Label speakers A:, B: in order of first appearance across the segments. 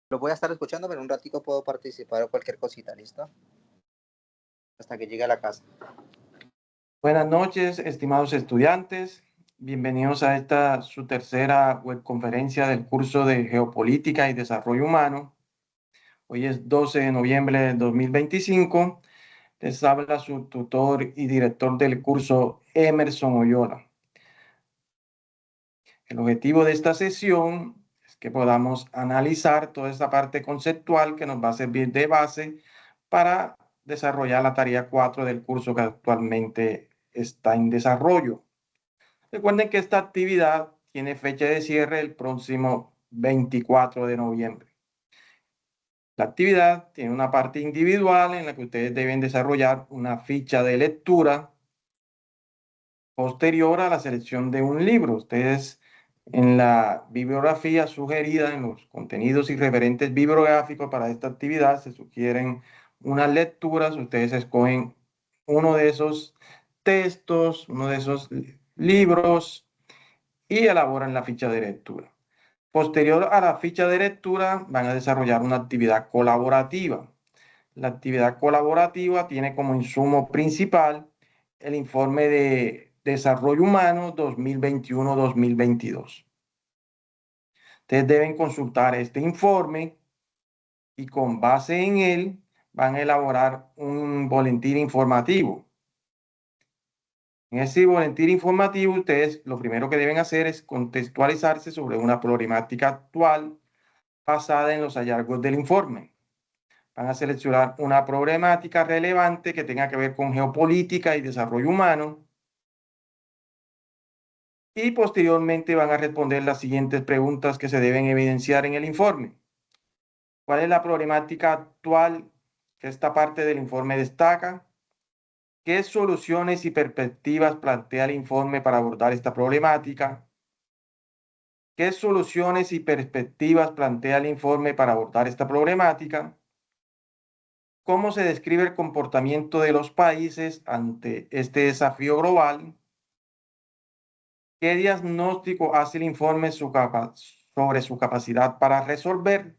A: Lo voy a estar escuchando, pero en un ratico puedo participar o cualquier cosita, ¿listo? Hasta que llegue a la casa.
B: Buenas noches, estimados estudiantes. Bienvenidos a esta su tercera webconferencia del curso de Geopolítica y Desarrollo Humano. Hoy es 12 de noviembre de 2025. Les habla su tutor y director del curso, Emerson Oyola. El objetivo de esta sesión es que podamos analizar toda esta parte conceptual que nos va a servir de base para desarrollar la tarea 4 del curso que actualmente está en desarrollo. Recuerden que esta actividad tiene fecha de cierre el próximo 24 de noviembre. La actividad tiene una parte individual en la que ustedes deben desarrollar una ficha de lectura posterior a la selección de un libro. Ustedes en la bibliografía sugerida, en los contenidos y referentes bibliográficos para esta actividad, se sugieren unas lecturas. Ustedes escogen uno de esos textos, uno de esos libros y elaboran la ficha de lectura. Posterior a la ficha de lectura, van a desarrollar una actividad colaborativa. La actividad colaborativa tiene como insumo principal el informe de Desarrollo Humano 2021-2022. Ustedes deben consultar este informe y con base en él van a elaborar un boletín informativo. En ese boletín informativo, ustedes lo primero que deben hacer es contextualizarse sobre una problemática actual basada en los hallazgos del informe. Van a seleccionar una problemática relevante que tenga que ver con geopolítica y desarrollo humano. Y posteriormente van a responder las siguientes preguntas que se deben evidenciar en el informe. ¿Cuál es la problemática actual que esta parte del informe destaca? ¿Qué soluciones y perspectivas plantea el informe para abordar esta problemática? ¿Qué soluciones y perspectivas plantea el informe para abordar esta problemática? ¿Cómo se describe el comportamiento de los países ante este desafío global? ¿Qué diagnóstico hace el informe sobre su capacidad para resolver?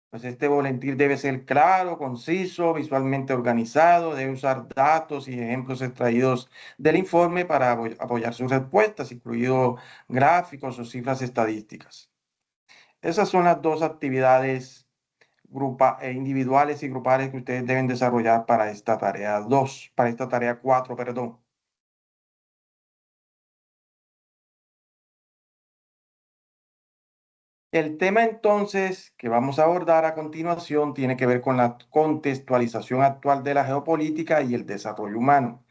B: Pues este boletín debe ser claro, conciso, visualmente organizado, debe usar datos y ejemplos extraídos del informe para apoyar sus respuestas, incluidos gráficos o cifras estadísticas. Esas son las dos actividades individuales y grupales que ustedes deben desarrollar para esta tarea 2, para esta tarea 4, perdón. El tema entonces que vamos a abordar a continuación tiene que ver con la contextualización actual de la geopolítica y el desarrollo humano.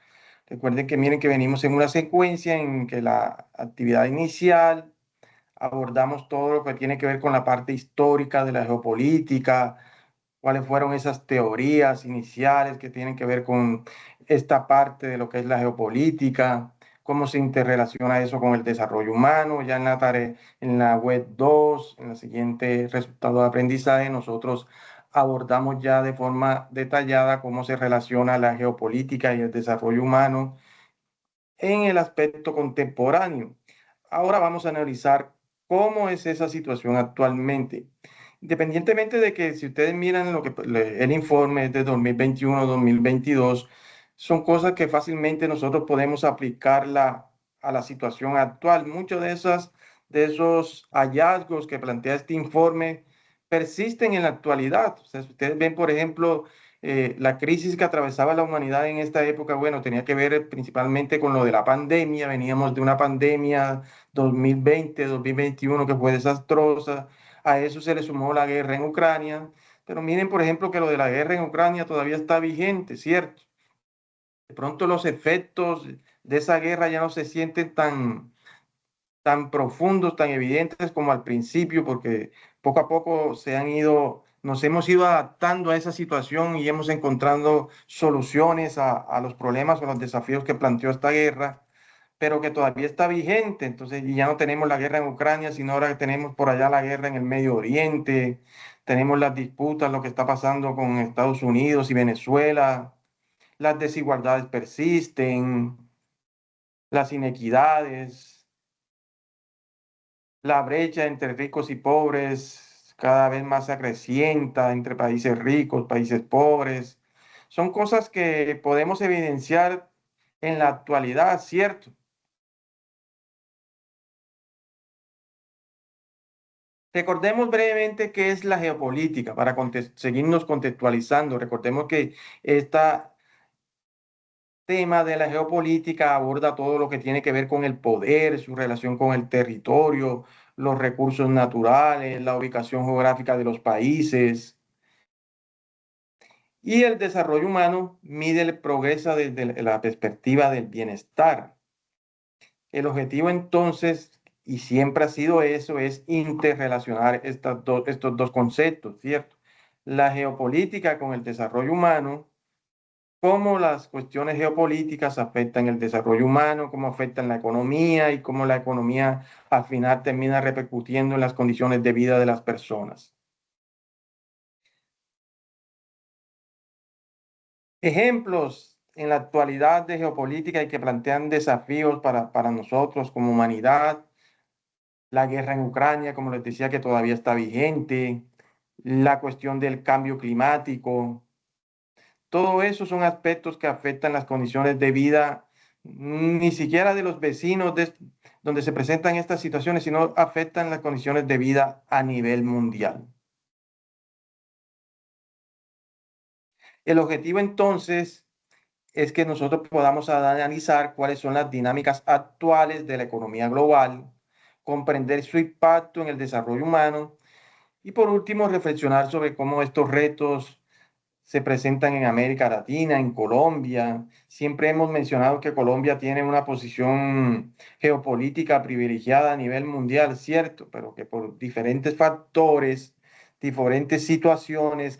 B: Recuerden que miren que venimos en una secuencia en que la actividad inicial abordamos todo lo que tiene que ver con la parte histórica de la geopolítica, cuáles fueron esas teorías iniciales que tienen que ver con esta parte de lo que es la geopolítica, cómo se interrelaciona eso con el desarrollo humano. Ya en la tarea, en la web 2, en el siguiente resultado de aprendizaje, nosotros abordamos ya de forma detallada cómo se relaciona la geopolítica y el desarrollo humano en el aspecto contemporáneo. Ahora vamos a analizar cómo es esa situación actualmente. Independientemente de que si ustedes miran lo que el informe es de 2021-2022, son cosas que fácilmente nosotros podemos aplicarla a la situación actual. Muchos de esos hallazgos que plantea este informe persisten en la actualidad. O sea, si ustedes ven, por ejemplo, la crisis que atravesaba la humanidad en esta época, bueno, tenía que ver principalmente con lo de la pandemia. Veníamos de una pandemia 2020-2021 que fue desastrosa. A eso se le sumó la guerra en Ucrania. Pero miren, por ejemplo, que lo de la guerra en Ucrania todavía está vigente, ¿cierto? De pronto los efectos de esa guerra ya no se sienten tan profundos, tan evidentes como al principio, porque poco a poco nos hemos ido adaptando a esa situación y hemos encontrado soluciones a los problemas o a los desafíos que planteó esta guerra, pero que todavía está vigente. Entonces ya no tenemos la guerra en Ucrania, sino ahora tenemos por allá la guerra en el Medio Oriente, tenemos las disputas, lo que está pasando con Estados Unidos y Venezuela, las desigualdades persisten, las inequidades, la brecha entre ricos y pobres cada vez más se acrecienta entre países ricos, países pobres. Son cosas que podemos evidenciar en la actualidad, ¿cierto? Recordemos brevemente qué es la geopolítica para seguirnos contextualizando. Recordemos que este tema de la geopolítica aborda todo lo que tiene que ver con el poder, su relación con el territorio, los recursos naturales, la ubicación geográfica de los países. Y el desarrollo humano mide el progreso desde la perspectiva del bienestar. El objetivo entonces, y siempre ha sido eso, es interrelacionar estos dos conceptos, ¿cierto? La geopolítica con el desarrollo humano, cómo las cuestiones geopolíticas afectan el desarrollo humano, cómo afectan la economía y cómo la economía al final termina repercutiendo en las condiciones de vida de las personas. Ejemplos en la actualidad de geopolítica y que plantean desafíos para nosotros como humanidad: la guerra en Ucrania, como les decía, que todavía está vigente, la cuestión del cambio climático. Todo eso son aspectos que afectan las condiciones de vida, ni siquiera de los vecinos donde se presentan estas situaciones, sino afectan las condiciones de vida a nivel mundial. El objetivo entonces es que nosotros podamos analizar cuáles son las dinámicas actuales de la economía global, comprender su impacto en el desarrollo humano y por último reflexionar sobre cómo estos retos se presentan en América Latina, en Colombia. Siempre hemos mencionado que Colombia tiene una posición geopolítica privilegiada a nivel mundial, cierto, pero que por diferentes factores, diferentes situaciones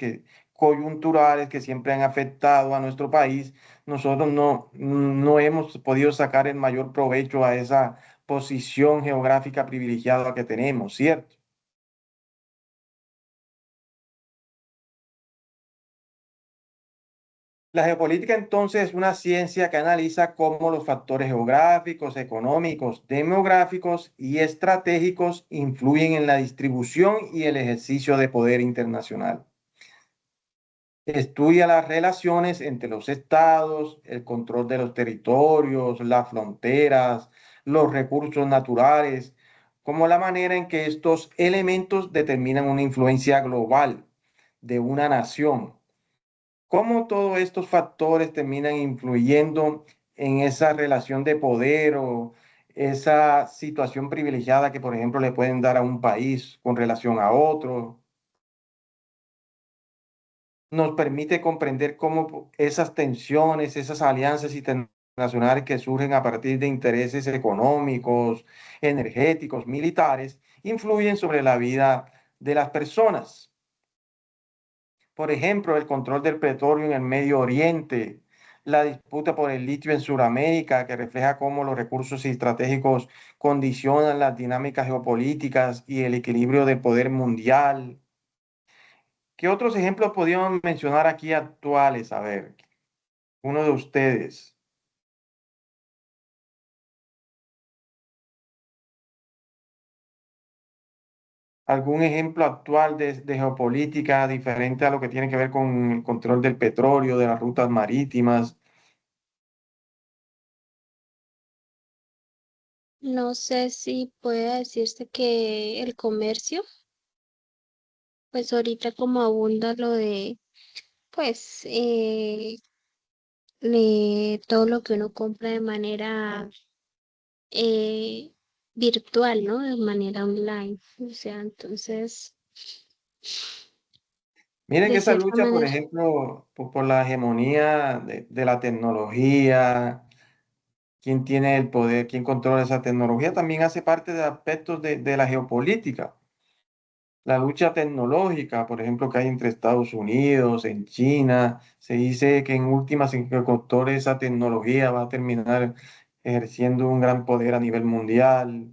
B: coyunturales que siempre han afectado a nuestro país, nosotros no hemos podido sacar el mayor provecho a esa posición geográfica privilegiada que tenemos, ¿cierto? La geopolítica entonces es una ciencia que analiza cómo los factores geográficos, económicos, demográficos y estratégicos influyen en la distribución y el ejercicio de poder internacional. Estudia las relaciones entre los estados, el control de los territorios, las fronteras, los recursos naturales, como la manera en que estos elementos determinan una influencia global de una nación. Cómo todos estos factores terminan influyendo en esa relación de poder o esa situación privilegiada que, por ejemplo, le pueden dar a un país con relación a otro. Nos permite comprender cómo esas tensiones, esas alianzas internacionales que surgen a partir de intereses económicos, energéticos, militares, influyen sobre la vida de las personas. Por ejemplo, el control del petróleo en el Medio Oriente, la disputa por el litio en Sudamérica, que refleja cómo los recursos estratégicos condicionan las dinámicas geopolíticas y el equilibrio del poder mundial. ¿Qué otros ejemplos podríamos mencionar aquí actuales? A ver, uno de ustedes. ¿Algún ejemplo actual de geopolítica diferente a lo que tiene que ver con el control del petróleo, de las rutas marítimas?
C: No sé si puede decirse que el comercio, pues ahorita como abunda lo de, pues, todo lo que uno compra de manera eh, virtual, ¿no? De manera online. O sea, entonces,
B: Miren que
C: de
B: esa
C: cierta
B: lucha, por
C: manera,
B: ejemplo, por la hegemonía de la tecnología, quién tiene el poder, quién controla esa tecnología, también hace parte de aspectos de la geopolítica. La lucha tecnológica, por ejemplo, que hay entre Estados Unidos, en China, se dice que en últimas, en que controle esa tecnología va a terminar ejerciendo un gran poder a nivel mundial.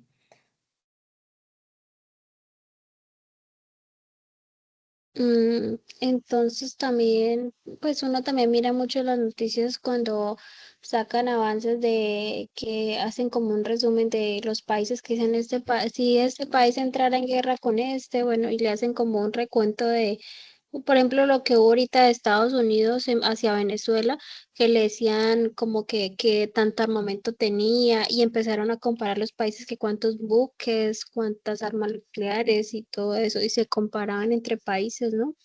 C: Entonces también, pues uno también mira mucho las noticias cuando sacan avances de que hacen como un resumen de los países que dicen este país, si este país entrara en guerra con este, bueno, y le hacen como un recuento de, por ejemplo, lo que hubo ahorita de Estados Unidos hacia Venezuela, que le decían como que tanto armamento tenía y empezaron a comparar los países que cuántos buques, cuántas armas nucleares y todo eso, y se comparaban entre países, ¿no?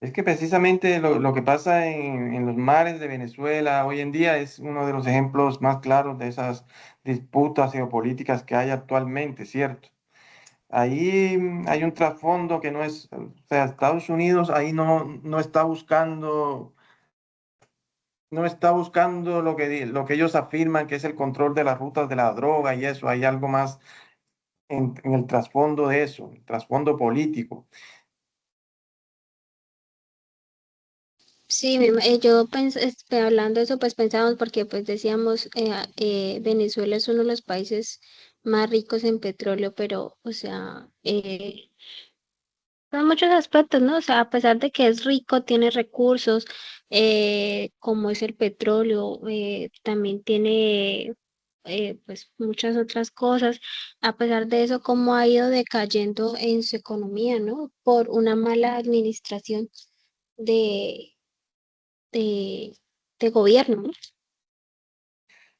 B: Es que precisamente lo que pasa en los mares de Venezuela hoy en día es uno de los ejemplos más claros de esas disputas geopolíticas que hay actualmente, ¿cierto? Ahí hay un trasfondo que no es, o sea, Estados Unidos ahí no está buscando, no está buscando lo que ellos afirman que es el control de las rutas de la droga y eso, hay algo más en el trasfondo de eso, el trasfondo político.
C: Sí, hablando de eso, pues pensábamos, porque pues decíamos, Venezuela es uno de los países más ricos en petróleo, pero, o sea, son muchos aspectos, ¿no? O sea, a pesar de que es rico, tiene recursos, como es el petróleo, también tiene, pues, muchas otras cosas. A pesar de eso, cómo ha ido decayendo en su economía, ¿no? Por una mala administración de de, de gobierno, ¿no?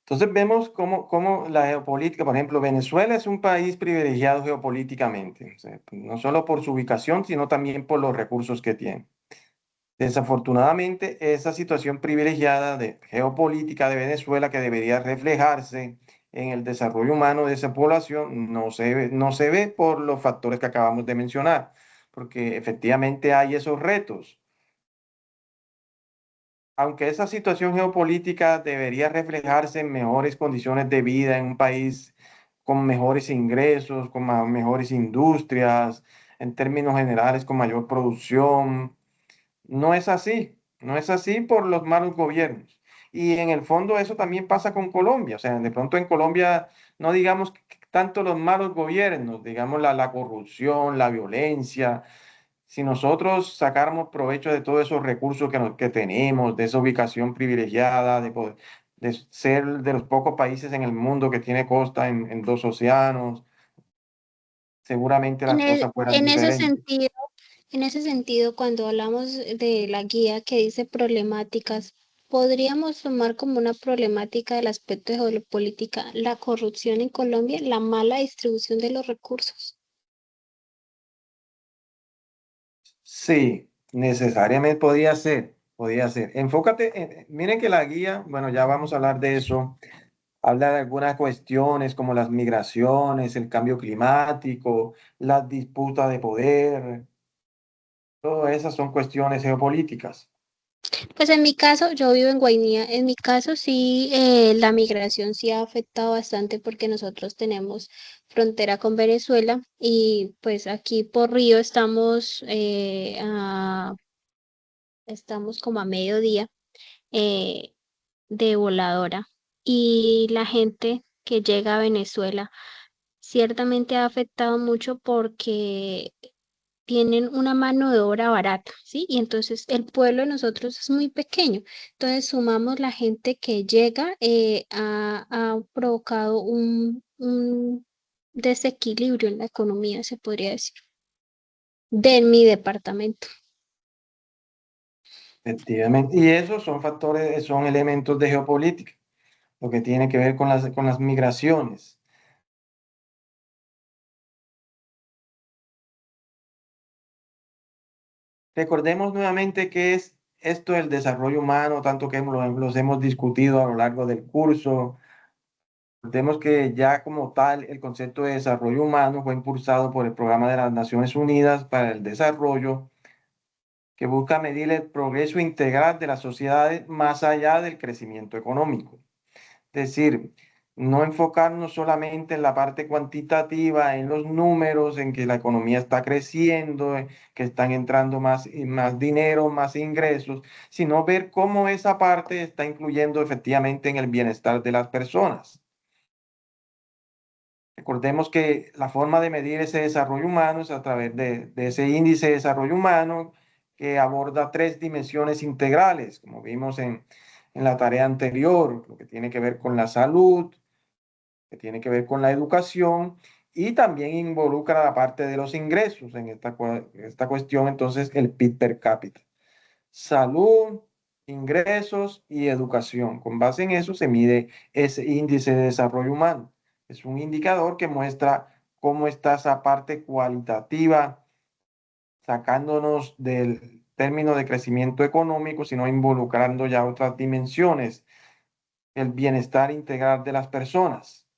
B: Entonces vemos cómo la geopolítica, por ejemplo, Venezuela es un país privilegiado geopolíticamente, o sea, no solo por su ubicación, sino también por los recursos que tiene. Desafortunadamente, esa situación privilegiada de geopolítica de Venezuela que debería reflejarse en el desarrollo humano de esa población no se ve por los factores que acabamos de mencionar, porque efectivamente hay esos retos. Aunque esa situación geopolítica debería reflejarse en mejores condiciones de vida en un país con mejores ingresos, con mejores industrias, en términos generales, con mayor producción, no es así, no es así por los malos gobiernos. Y en el fondo eso también pasa con Colombia. O sea, de pronto en Colombia no digamos tanto los malos gobiernos, digamos la corrupción, la violencia. Si nosotros sacáramos provecho de todos esos recursos que tenemos, de esa ubicación privilegiada, de ser de los pocos países en el mundo que tiene costa en dos océanos, seguramente
C: En
B: las
C: el-
B: cosas fueran
C: en ese
B: diferentes.
C: sentido, en ese sentido, cuando hablamos de la guía que dice problemáticas, podríamos tomar como una problemática del aspecto de geopolítica la corrupción en Colombia, la mala distribución de los recursos.
B: Sí, necesariamente podría ser, podría ser. Enfócate, miren que la guía, bueno, ya vamos a hablar de eso, habla de algunas cuestiones como las migraciones, el cambio climático, las disputas de poder, todas esas son cuestiones geopolíticas.
C: Pues en mi caso, yo vivo en Guainía. En mi caso, sí, la migración sí ha afectado bastante porque nosotros tenemos frontera con Venezuela y pues aquí por Río estamos como a mediodía, eh, de voladora, y la gente que llega a Venezuela ciertamente ha afectado mucho porque tienen una mano de obra barata, ¿sí? Y entonces el pueblo de nosotros es muy pequeño. Entonces sumamos la gente que llega, ha provocado un desequilibrio en la economía, se podría decir, de mi departamento.
B: Efectivamente. Y esos son factores, son elementos de geopolítica, lo que tiene que ver con las migraciones. Recordemos nuevamente qué es esto del desarrollo humano, tanto que los hemos discutido a lo largo del curso. Recordemos que ya como tal el concepto de desarrollo humano fue impulsado por el Programa de las Naciones Unidas para el Desarrollo, que busca medir el progreso integral de las sociedades más allá del crecimiento económico. Es decir, no enfocarnos solamente en la parte cuantitativa, en los números, en que la economía está creciendo, que están entrando más y más dinero, más ingresos, sino ver cómo esa parte está influyendo efectivamente en el bienestar de las personas. Recordemos que la forma de medir ese desarrollo humano es a través de ese índice de desarrollo humano que aborda 3 dimensiones integrales, como vimos en la tarea anterior, lo que tiene que ver con la salud, que tiene que ver con la educación y también involucra la parte de los ingresos en esta cuestión, entonces el PIB per cápita. Salud, ingresos y educación. Con base en eso se mide ese índice de desarrollo humano. Es un indicador que muestra cómo está esa parte cualitativa, sacándonos del término de crecimiento económico, sino involucrando ya otras dimensiones, el bienestar integral de las personas.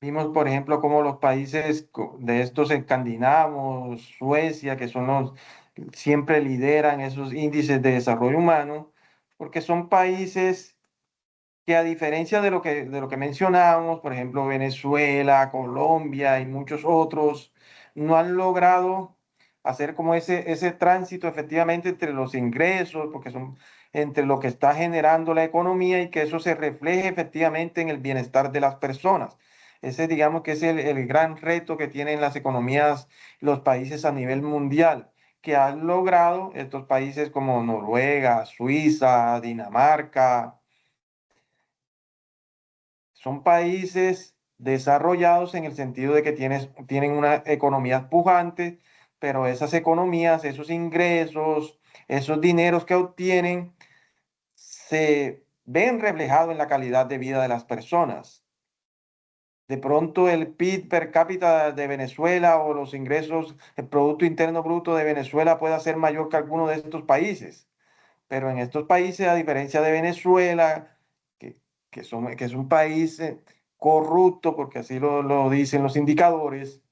B: Vimos, por ejemplo, cómo los países de estos escandinavos, Suecia, que son los siempre lideran esos índices de desarrollo humano, porque son países que a diferencia de lo que mencionábamos, por ejemplo, Venezuela, Colombia y muchos otros, no han logrado hacer como ese tránsito efectivamente entre los ingresos, porque son entre lo que está generando la economía y que eso se refleje efectivamente en el bienestar de las personas. Ese, digamos que es el gran reto que tienen las economías, los países a nivel mundial, que han logrado estos países como Noruega, Suiza, Dinamarca. Son países desarrollados en el sentido de que tienen una economía pujante, pero esas economías, esos ingresos, esos dineros que obtienen, se ven reflejados en la calidad de vida de las personas. De pronto el PIB per cápita de Venezuela o los ingresos, el Producto Interno Bruto de Venezuela pueda ser mayor que alguno de estos países. Pero en estos países, a diferencia de Venezuela, que es un país corrupto, porque así lo dicen los indicadores,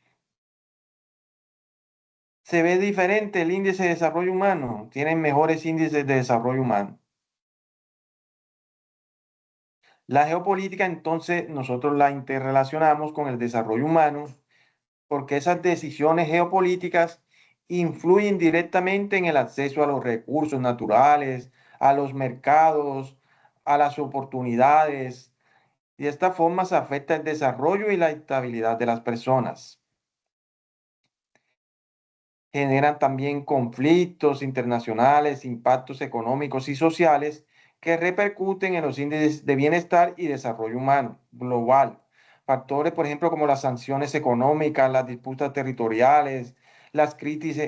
B: se ve diferente el índice de desarrollo humano, tienen mejores índices de desarrollo humano. La geopolítica, entonces, nosotros la interrelacionamos con el desarrollo humano, porque esas decisiones geopolíticas influyen directamente en el acceso a los recursos naturales, a los mercados, a las oportunidades, y de esta forma se afecta el desarrollo y la estabilidad de las personas. Generan también conflictos internacionales, impactos económicos y sociales que repercuten en los índices de bienestar y desarrollo humano global. Factores, por ejemplo, como las sanciones económicas, las disputas territoriales, las crisis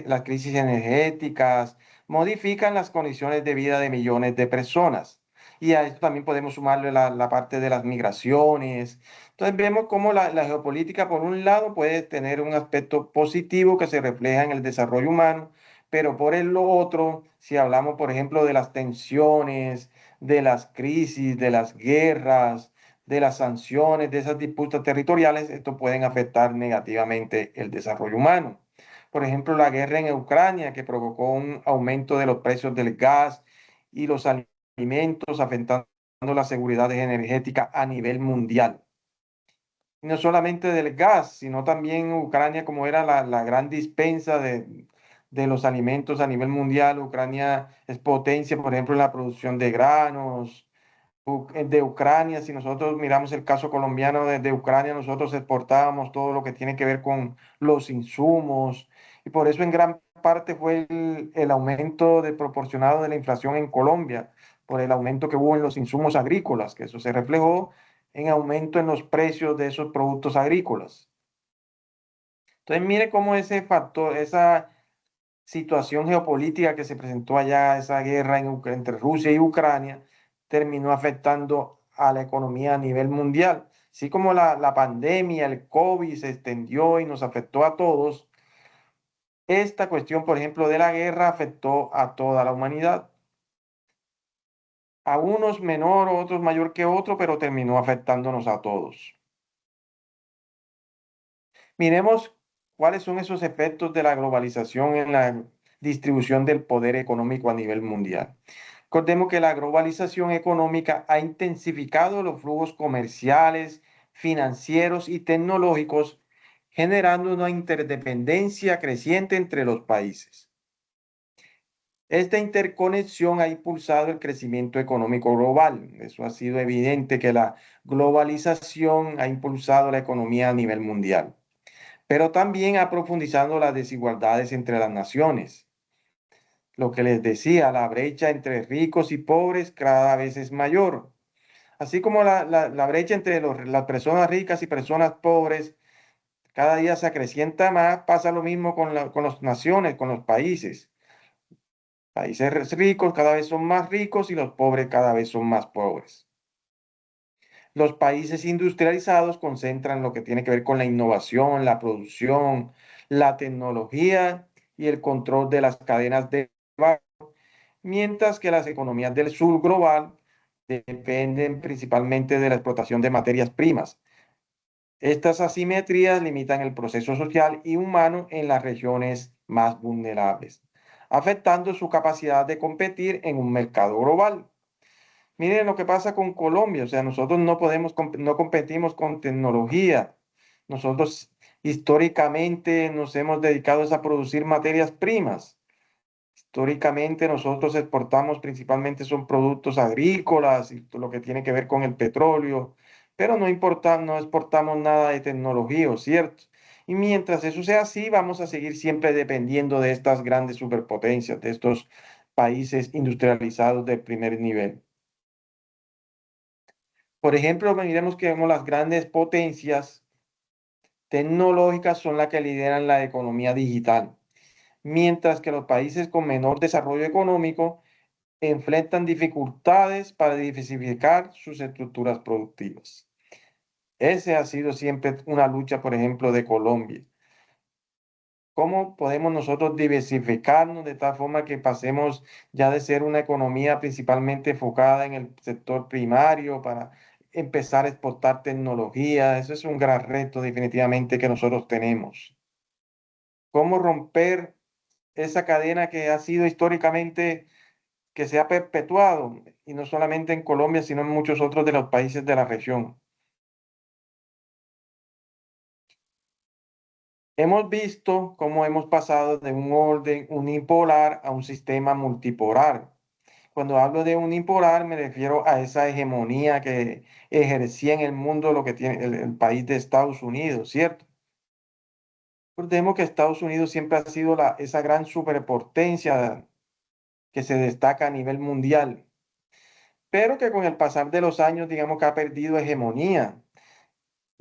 B: energéticas, modifican las condiciones de vida de millones de personas. Y a esto también podemos sumarle la parte de las migraciones. Entonces vemos cómo la geopolítica, por un lado, puede tener un aspecto positivo que se refleja en el desarrollo humano, pero por el otro, si hablamos, por ejemplo, de las tensiones, de las crisis, de las guerras, de las sanciones, de esas disputas territoriales, esto pueden afectar negativamente el desarrollo humano. Por ejemplo, la guerra en Ucrania, que provocó un aumento de los precios del gas y los alimentos, afectando la seguridad energética a nivel mundial. No solamente del gas, sino también Ucrania, como era la gran dispensa de los alimentos a nivel mundial. Ucrania es potencia, por ejemplo, en la producción de granos. De Ucrania, si nosotros miramos el caso colombiano de Ucrania, nosotros exportábamos todo lo que tiene que ver con los insumos, y por eso en gran parte fue el aumento proporcionado de la inflación en Colombia, por el aumento que hubo en los insumos agrícolas, que eso se reflejó en aumento en los precios de esos productos agrícolas. Entonces, mire cómo ese factor, esa situación geopolítica que se presentó allá, esa guerra entre Rusia y Ucrania, terminó afectando a la economía a nivel mundial. Así como la pandemia, el COVID se extendió y nos afectó a todos, esta cuestión, por ejemplo, de la guerra afectó a toda la humanidad. A unos menor, otros mayor que otro, pero terminó afectándonos a todos. Miremos cuáles son esos efectos de la globalización en la distribución del poder económico a nivel mundial. Recordemos que la globalización económica ha intensificado los flujos comerciales, financieros y tecnológicos, generando una interdependencia creciente entre los países. Esta interconexión ha impulsado el crecimiento económico global. Eso ha sido evidente que la globalización ha impulsado la economía a nivel mundial, pero también ha profundizado las desigualdades entre las naciones. Lo que les decía, la brecha entre ricos y pobres cada vez es mayor. Así como la brecha entre las personas ricas y personas pobres cada día se acrecienta más, pasa lo mismo con las naciones, con los países. Países ricos cada vez son más ricos y los pobres cada vez son más pobres. Los países industrializados concentran lo que tiene que ver con la innovación, la producción, la tecnología y el control de las cadenas de valor, mientras que las economías del sur global dependen principalmente de la explotación de materias primas. Estas asimetrías limitan el proceso social y humano en las regiones más vulnerables, afectando su capacidad de competir en un mercado global. Miren lo que pasa con Colombia, o sea, nosotros no competimos con tecnología. Nosotros históricamente nos hemos dedicado a producir materias primas. Históricamente nosotros exportamos principalmente son productos agrícolas y todo lo que tiene que ver con el petróleo, pero no exportamos nada de tecnología, ¿cierto? Y mientras eso sea así, vamos a seguir siempre dependiendo de estas grandes superpotencias, de estos países industrializados de primer nivel. Por ejemplo, miremos que vemos las grandes potencias tecnológicas son las que lideran la economía digital, mientras que los países con menor desarrollo económico enfrentan dificultades para diversificar sus estructuras productivas. Ese ha sido siempre una lucha, por ejemplo, de Colombia. ¿Cómo podemos nosotros diversificarnos de tal forma que pasemos ya de ser una economía principalmente enfocada en el sector primario para empezar a exportar tecnología? Eso es un gran reto definitivamente que nosotros tenemos. ¿Cómo romper esa cadena que ha sido históricamente, que se ha perpetuado, y no solamente en Colombia, sino en muchos otros de los países de la región? Hemos visto cómo hemos pasado de un orden unipolar a un sistema multipolar. Cuando hablo de unipolar, me refiero a esa hegemonía que ejercía en el mundo lo que tiene el país de Estados Unidos, ¿cierto? Recordemos que Estados Unidos siempre ha sido esa gran superpotencia que se destaca a nivel mundial, pero que con el pasar de los años, digamos que ha perdido hegemonía.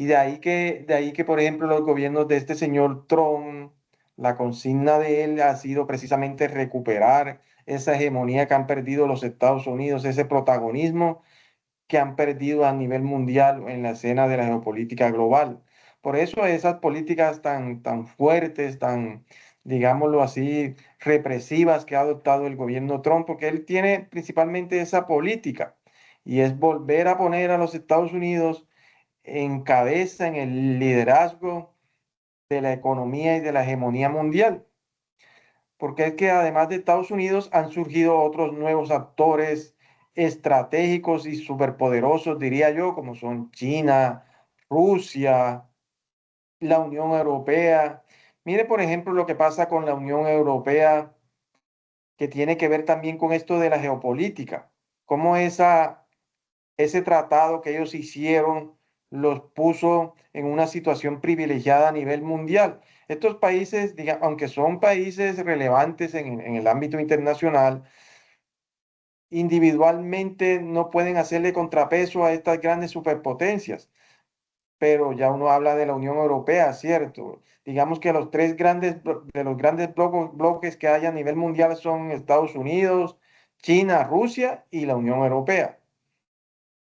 B: Y de ahí que, por ejemplo, los gobiernos de este señor Trump, la consigna de él ha sido precisamente recuperar esa hegemonía que han perdido los Estados Unidos, ese protagonismo que han perdido a nivel mundial en la escena de la geopolítica global. Por eso esas políticas tan fuertes, digámoslo así, represivas que ha adoptado el gobierno Trump, porque él tiene principalmente esa política y es volver a poner a los Estados Unidos en cabeza, en el liderazgo de la economía y de la hegemonía mundial. Porque es que además de Estados Unidos han surgido otros nuevos actores estratégicos y superpoderosos, diría yo, como son China, Rusia, la Unión Europea. Mire, por ejemplo, lo que pasa con la Unión Europea, que tiene que ver también con esto de la geopolítica, cómo ese tratado que ellos hicieron los puso en una situación privilegiada a nivel mundial. Estos países, aunque son países relevantes en el ámbito internacional, individualmente no pueden hacerle contrapeso a estas grandes superpotencias, pero ya uno habla de la Unión Europea, ¿cierto? Digamos que de los grandes bloques que hay a nivel mundial son Estados Unidos, China, Rusia y la Unión Europea.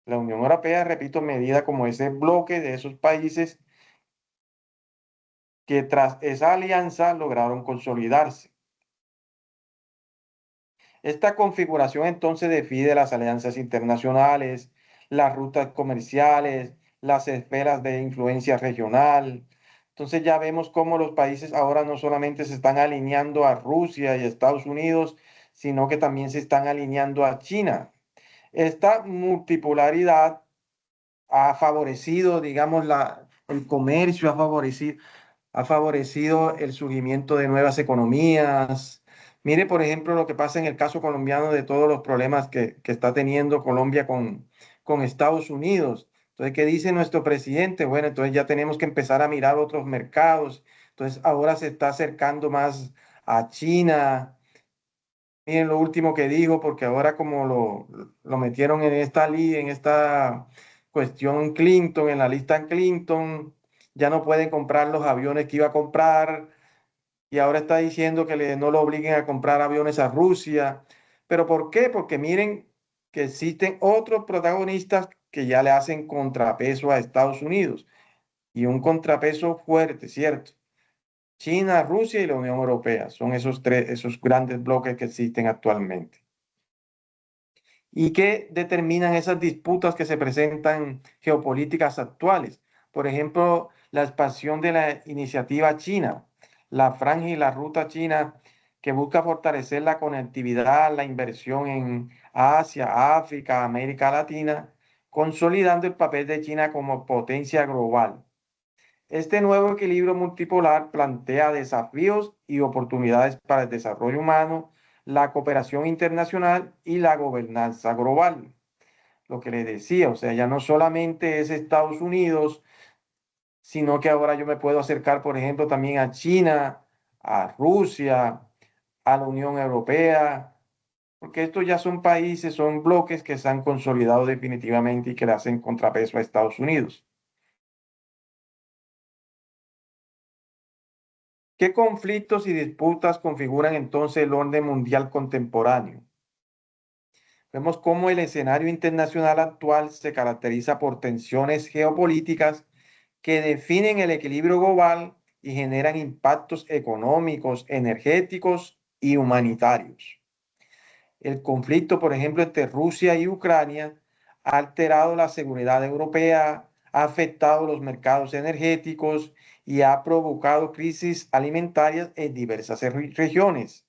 B: La Unión Europea, repito, medida como ese bloque de esos países que tras esa alianza lograron consolidarse. Esta configuración entonces define las alianzas internacionales, las rutas comerciales, las esferas de influencia regional. Entonces ya vemos cómo los países ahora no solamente se están alineando a Rusia y a Estados Unidos, sino que también se están alineando a China. Esta multipolaridad ha favorecido, digamos, el comercio, ha favorecido el surgimiento de nuevas economías, Mire, por ejemplo, lo que pasa en el caso colombiano de todos los problemas que está teniendo Colombia con Estados Unidos. Entonces, ¿qué dice nuestro presidente? Bueno, entonces ya tenemos que empezar a mirar otros mercados. Entonces, ahora se está acercando más a China. Miren lo último que dijo, porque ahora como lo metieron en en esta cuestión Clinton, en la lista Clinton, ya no pueden comprar los aviones que iba a comprar y ahora está diciendo que no lo obliguen a comprar aviones a Rusia. ¿Pero por qué? Porque miren que existen otros protagonistas que ya le hacen contrapeso a Estados Unidos y un contrapeso fuerte, ¿cierto? China, Rusia y la Unión Europea son esos grandes bloques que existen actualmente. ¿Y qué determinan esas disputas que se presentan geopolíticas actuales? Por ejemplo, la expansión de la iniciativa china, la franja y la ruta china que busca fortalecer la conectividad, la inversión en Asia, África, América Latina, consolidando el papel de China como potencia global. Este nuevo equilibrio multipolar plantea desafíos y oportunidades para el desarrollo humano, la cooperación internacional y la gobernanza global. Lo que les decía, o sea, ya no solamente es Estados Unidos, sino que ahora yo me puedo acercar, por ejemplo, también a China, a Rusia, a la Unión Europea, porque estos ya son países, son bloques que se han consolidado definitivamente y que le hacen contrapeso a Estados Unidos. ¿Qué conflictos y disputas configuran entonces el orden mundial contemporáneo? Vemos cómo el escenario internacional actual se caracteriza por tensiones geopolíticas que definen el equilibrio global y generan impactos económicos, energéticos y humanitarios. El conflicto, por ejemplo, entre Rusia y Ucrania ha alterado la seguridad europea, ha afectado los mercados energéticos y ha provocado crisis alimentarias en diversas regiones.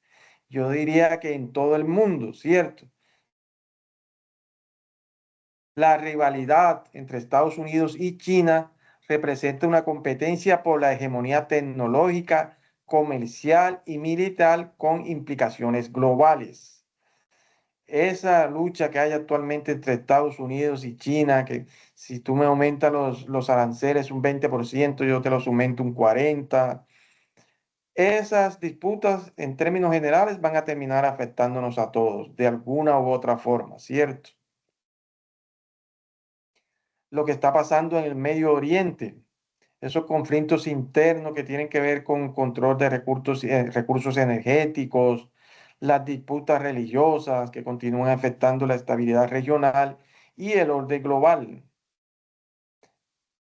B: Yo diría que en todo el mundo, ¿cierto? La rivalidad entre Estados Unidos y China representa una competencia por la hegemonía tecnológica, comercial y militar con implicaciones globales. Esa lucha que hay actualmente entre Estados Unidos y China, que si tú me aumentas los aranceles un 20%, yo te los aumento un 40%. Esas disputas en términos generales van a terminar afectándonos a todos de alguna u otra forma, ¿cierto? Lo que está pasando en el Medio Oriente, esos conflictos internos que tienen que ver con control de recursos energéticos, las disputas religiosas que continúan afectando la estabilidad regional y el orden global.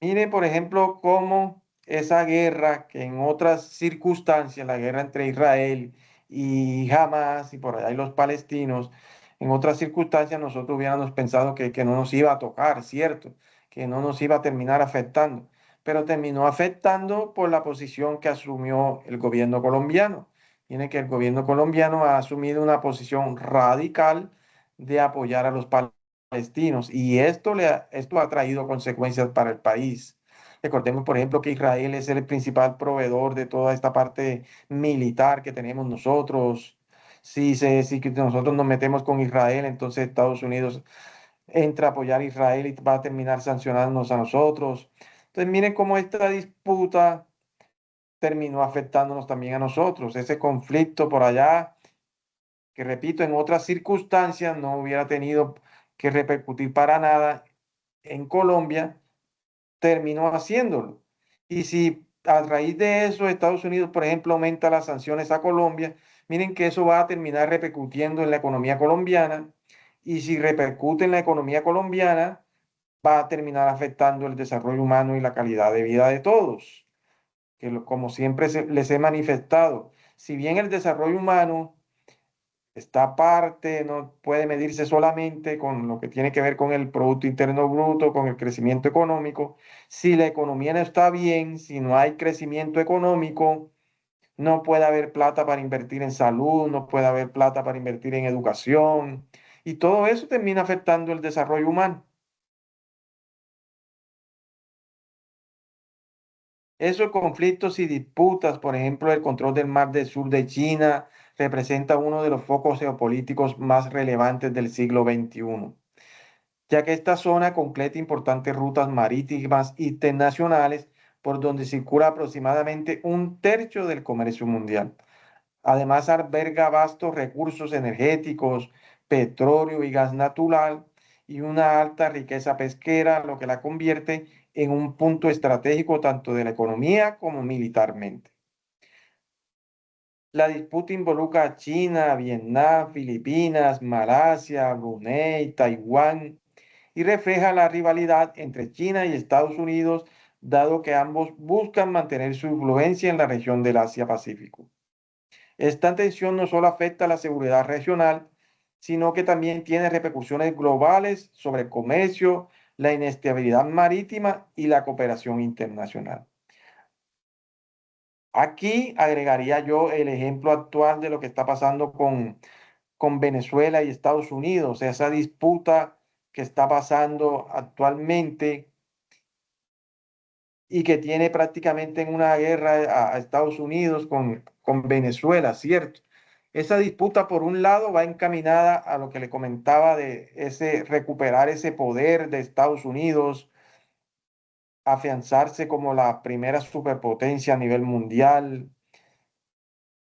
B: Mire, por ejemplo, cómo esa guerra que en otras circunstancias, la guerra entre Israel y Hamas y por allá y los palestinos, en otras circunstancias nosotros hubiéramos pensado que no nos iba a tocar, ¿cierto? Que no nos iba a terminar afectando, pero terminó afectando por la posición que asumió el gobierno colombiano. Tiene que el gobierno colombiano ha asumido una posición radical de apoyar a los palestinos y esto ha traído consecuencias para el país. Recordemos, por ejemplo, que Israel es el principal proveedor de toda esta parte militar que tenemos nosotros. Si que nosotros nos metemos con Israel, entonces Estados Unidos entra a apoyar a Israel y va a terminar sancionándonos a nosotros. Entonces, miren cómo esta disputa terminó afectándonos también a nosotros. Ese conflicto por allá, que repito, en otras circunstancias no hubiera tenido que repercutir para nada en Colombia, terminó haciéndolo. Y si a raíz de eso Estados Unidos, por ejemplo, aumenta las sanciones a Colombia, miren que eso va a terminar repercutiendo en la economía colombiana. Y si repercute en la economía colombiana, va a terminar afectando el desarrollo humano y la calidad de vida de todos. Como siempre les he manifestado, si bien el desarrollo humano esta parte no puede medirse solamente con lo que tiene que ver con el Producto Interno Bruto, con el crecimiento económico. Si la economía no está bien, si no hay crecimiento económico, no puede haber plata para invertir en salud, no puede haber plata para invertir en educación. Y todo eso termina afectando el desarrollo humano. Esos conflictos y disputas, por ejemplo, el control del mar del sur de China, representa uno de los focos geopolíticos más relevantes del siglo XXI, ya que esta zona completa importantes rutas marítimas internacionales por donde circula aproximadamente un tercio del comercio mundial. Además, alberga vastos recursos energéticos, petróleo y gas natural y una alta riqueza pesquera, lo que la convierte en un punto estratégico tanto de la economía como militarmente. La disputa involucra a China, Vietnam, Filipinas, Malasia, Brunei, Taiwán y refleja la rivalidad entre China y Estados Unidos, dado que ambos buscan mantener su influencia en la región del Asia-Pacífico. Esta tensión no solo afecta a la seguridad regional, sino que también tiene repercusiones globales sobre el comercio, la inestabilidad marítima y la cooperación internacional. Aquí agregaría yo el ejemplo actual de lo que está pasando con Venezuela y Estados Unidos, o sea, esa disputa que está pasando actualmente y que tiene prácticamente en una guerra a Estados Unidos con Venezuela, ¿cierto? Esa disputa, por un lado, va encaminada a lo que le comentaba de recuperar ese poder de Estados Unidos, afianzarse como la primera superpotencia a nivel mundial.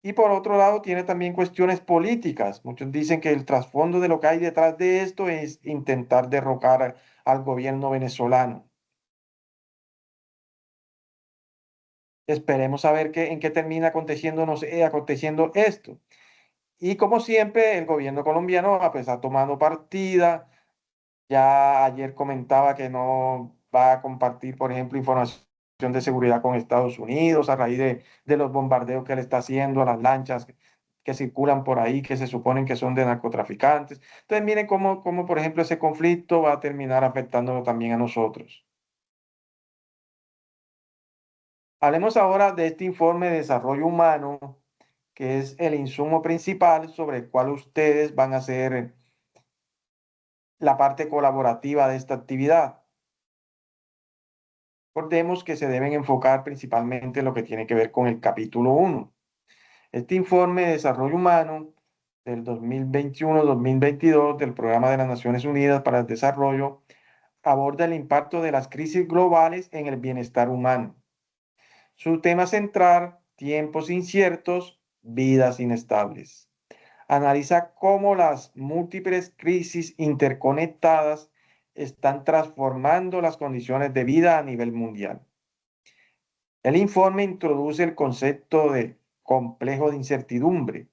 B: Y por otro lado, tiene también cuestiones políticas. Muchos dicen que el trasfondo de lo que hay detrás de esto es intentar derrocar al gobierno venezolano. Esperemos a ver en qué termina aconteciendo esto. Y como siempre, el gobierno colombiano pues, ha tomado partida. Ya ayer comentaba que no va a compartir, por ejemplo, información de seguridad con Estados Unidos a raíz de los bombardeos que le está haciendo a las lanchas que circulan por ahí, que se suponen que son de narcotraficantes. Entonces, miren cómo, por ejemplo, ese conflicto va a terminar afectándonos también a nosotros. Hablemos ahora de este informe de desarrollo humano, que es el insumo principal sobre el cual ustedes van a hacer la parte colaborativa de esta actividad. Recordemos que se deben enfocar principalmente en lo que tiene que ver con el capítulo 1. Este informe de desarrollo humano del 2021-2022 del Programa de las Naciones Unidas para el Desarrollo aborda el impacto de las crisis globales en el bienestar humano. Su tema central, tiempos inciertos, vidas inestables. Analiza cómo las múltiples crisis interconectadas están transformando las condiciones de vida a nivel mundial. El informe introduce el concepto de complejo de incertidumbre,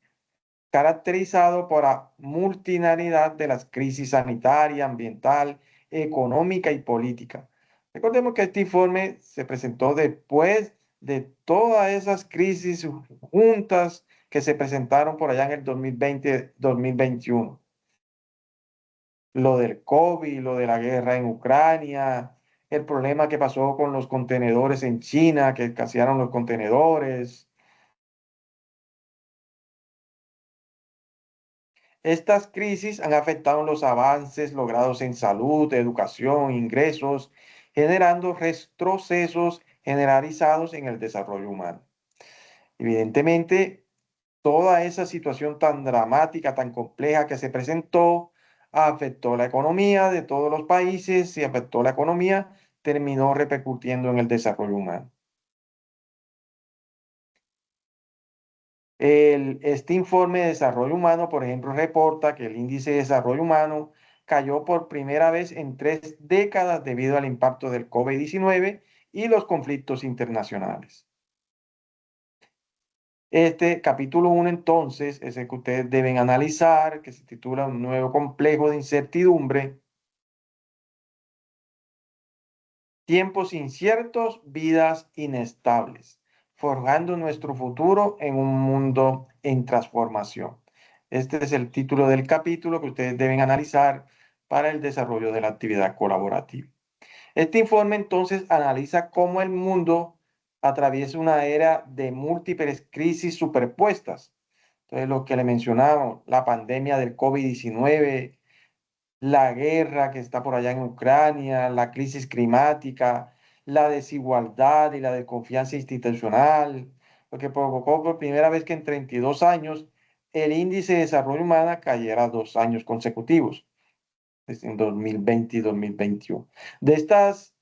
B: caracterizado por la multinaridad de las crisis sanitaria, ambiental, económica y política. Recordemos que este informe se presentó después de todas esas crisis juntas que se presentaron por allá en el 2020-2021. Lo del COVID, lo de la guerra en Ucrania, el problema que pasó con los contenedores en China, que escasearon los contenedores. Estas crisis han afectado los avances logrados en salud, educación, ingresos, generando retrocesos generalizados en el desarrollo humano. Evidentemente, toda esa situación tan dramática, tan compleja que se presentó, afectó la economía de todos los países y afectó la economía, terminó repercutiendo en el desarrollo humano. Este informe de desarrollo humano, por ejemplo, reporta que el índice de desarrollo humano cayó por primera vez en 3 décadas debido al impacto del COVID-19 y los conflictos internacionales. Este capítulo 1, entonces, es el que ustedes deben analizar, que se titula Un nuevo complejo de incertidumbre. Tiempos inciertos, vidas inestables, forjando nuestro futuro en un mundo en transformación. Este es el título del capítulo que ustedes deben analizar para el desarrollo de la actividad colaborativa. Este informe entonces analiza cómo el mundo atraviesa una era de múltiples crisis superpuestas. Entonces, lo que le mencionamos, la pandemia del COVID-19, la guerra que está por allá en Ucrania, la crisis climática, la desigualdad y la desconfianza institucional, lo que provocó por primera vez que en 32 años el índice de desarrollo humano cayera 2 años consecutivos, en 2020 y 2021. De estas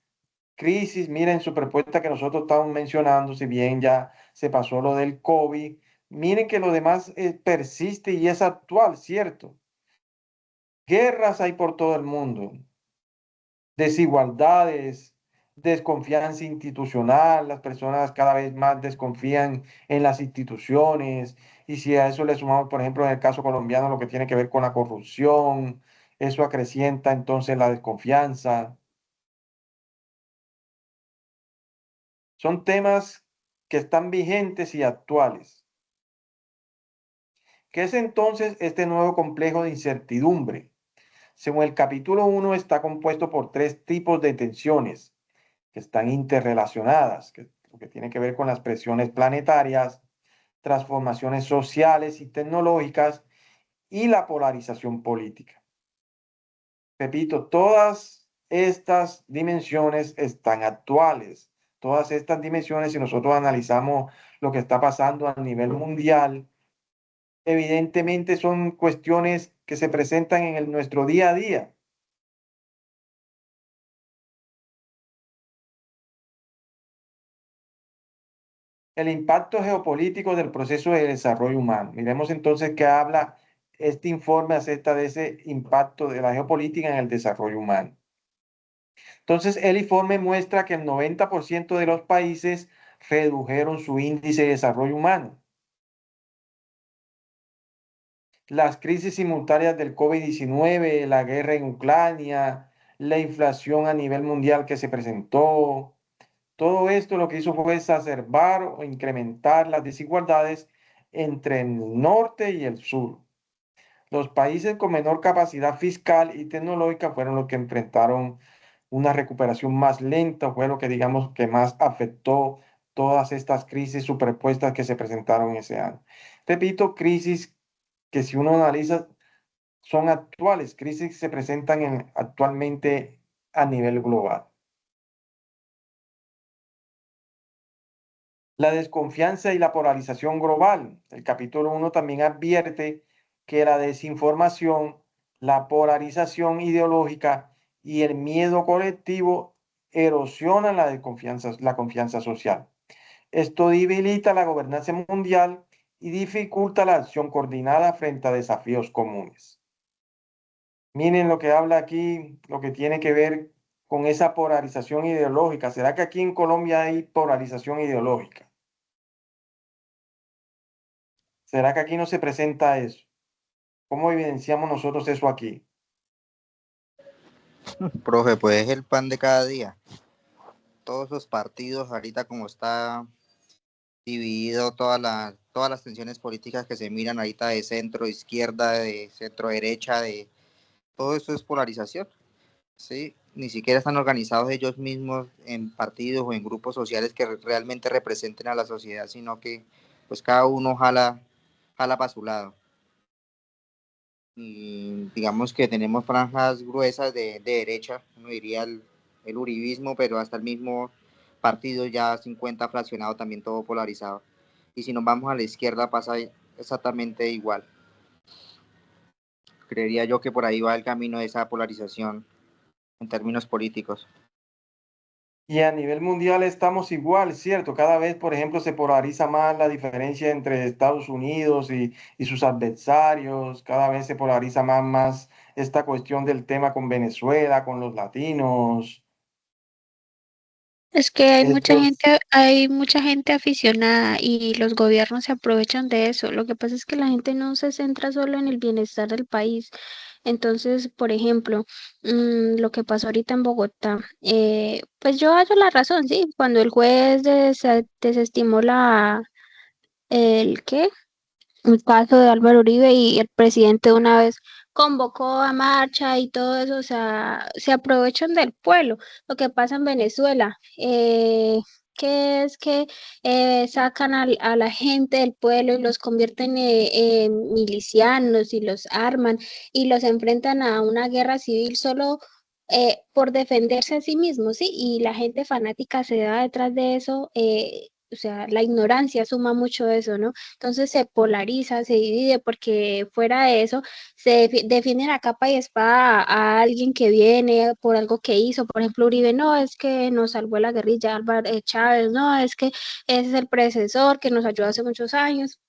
B: crisis, miren su propuesta que nosotros estamos mencionando, si bien ya se pasó lo del COVID, miren que lo demás persiste y es actual, ¿cierto? Guerras hay por todo el mundo, desigualdades, desconfianza institucional, las personas cada vez más desconfían en las instituciones, y si a eso le sumamos, por ejemplo, en el caso colombiano, lo que tiene que ver con la corrupción, eso acrecienta entonces la desconfianza. Son temas que están vigentes y actuales. ¿Qué es entonces este nuevo complejo de incertidumbre? Según el capítulo 1, está compuesto por 3 tipos de tensiones que están interrelacionadas, lo que tiene que ver con las presiones planetarias, transformaciones sociales y tecnológicas y la polarización política. Repito, todas estas dimensiones están actuales. Todas estas dimensiones, si nosotros analizamos lo que está pasando a nivel mundial, evidentemente son cuestiones que se presentan en nuestro día a día. El impacto geopolítico del proceso de desarrollo humano. Miremos entonces qué habla este informe acerca de ese impacto de la geopolítica en el desarrollo humano. Entonces, el informe muestra que el 90% de los países redujeron su índice de desarrollo humano. Las crisis simultáneas del COVID-19, la guerra en Ucrania, la inflación a nivel mundial que se presentó, todo esto lo que hizo fue exacerbar o incrementar las desigualdades entre el norte y el sur. Los países con menor capacidad fiscal y tecnológica fueron los que enfrentaron una recuperación más lenta, fue lo que digamos que más afectó todas estas crisis superpuestas que se presentaron ese año. Repito, crisis que si uno analiza son actuales, crisis que se presentan actualmente a nivel global. La desconfianza y la polarización global. El capítulo 1 también advierte que la desinformación, la polarización ideológica y el miedo colectivo erosionan la confianza social. Esto debilita la gobernanza mundial y dificulta la acción coordinada frente a desafíos comunes. Miren lo que habla aquí, lo que tiene que ver con esa polarización ideológica. ¿Será que aquí en Colombia hay polarización ideológica? ¿Será que aquí no se presenta eso? ¿Cómo evidenciamos nosotros eso aquí?
A: Profe, pues es el pan de cada día. Todos los partidos, ahorita como está dividido todas las tensiones políticas que se miran ahorita de centro izquierda, de centro derecha, todo eso es polarización, ¿sí? Ni siquiera están organizados ellos mismos en partidos o en grupos sociales que realmente representen a la sociedad, sino que pues cada uno jala para su lado. Y digamos que tenemos franjas gruesas de derecha, uno diría el uribismo, pero hasta el mismo partido ya 50 fraccionado, también todo polarizado. Y si nos vamos a la izquierda pasa exactamente igual. Creería yo que por ahí va el camino de esa polarización en términos políticos.
B: Y a nivel mundial estamos igual, ¿cierto? Cada vez, por ejemplo, se polariza más la diferencia entre Estados Unidos y sus adversarios, cada vez se polariza más esta cuestión del tema con Venezuela, con los latinos.
C: Es que
B: Estos,
C: hay mucha gente aficionada y los gobiernos se aprovechan de eso. Lo que pasa es que la gente no se centra solo en el bienestar del país. Entonces, por ejemplo, lo que pasó ahorita en Bogotá, pues yo hallo la razón, sí, cuando el juez desestimó ¿qué? El caso de Álvaro Uribe y el presidente de una vez convocó a marcha y todo eso, o sea, se aprovechan del pueblo. Lo que pasa en Venezuela, que es que sacan a la gente del pueblo y los convierten en milicianos y los arman y los enfrentan a una guerra civil solo por defenderse a sí mismos, ¿sí? Y la gente fanática se da detrás de eso. o sea, la ignorancia suma mucho eso, ¿no? Entonces se polariza, se divide, porque fuera de eso se defienden a capa y espada a alguien que viene por algo que hizo. Por ejemplo, Uribe, no, es que nos salvó la guerrilla, Álvaro Chávez, no, es que ese es el predecesor que nos ayudó hace muchos años.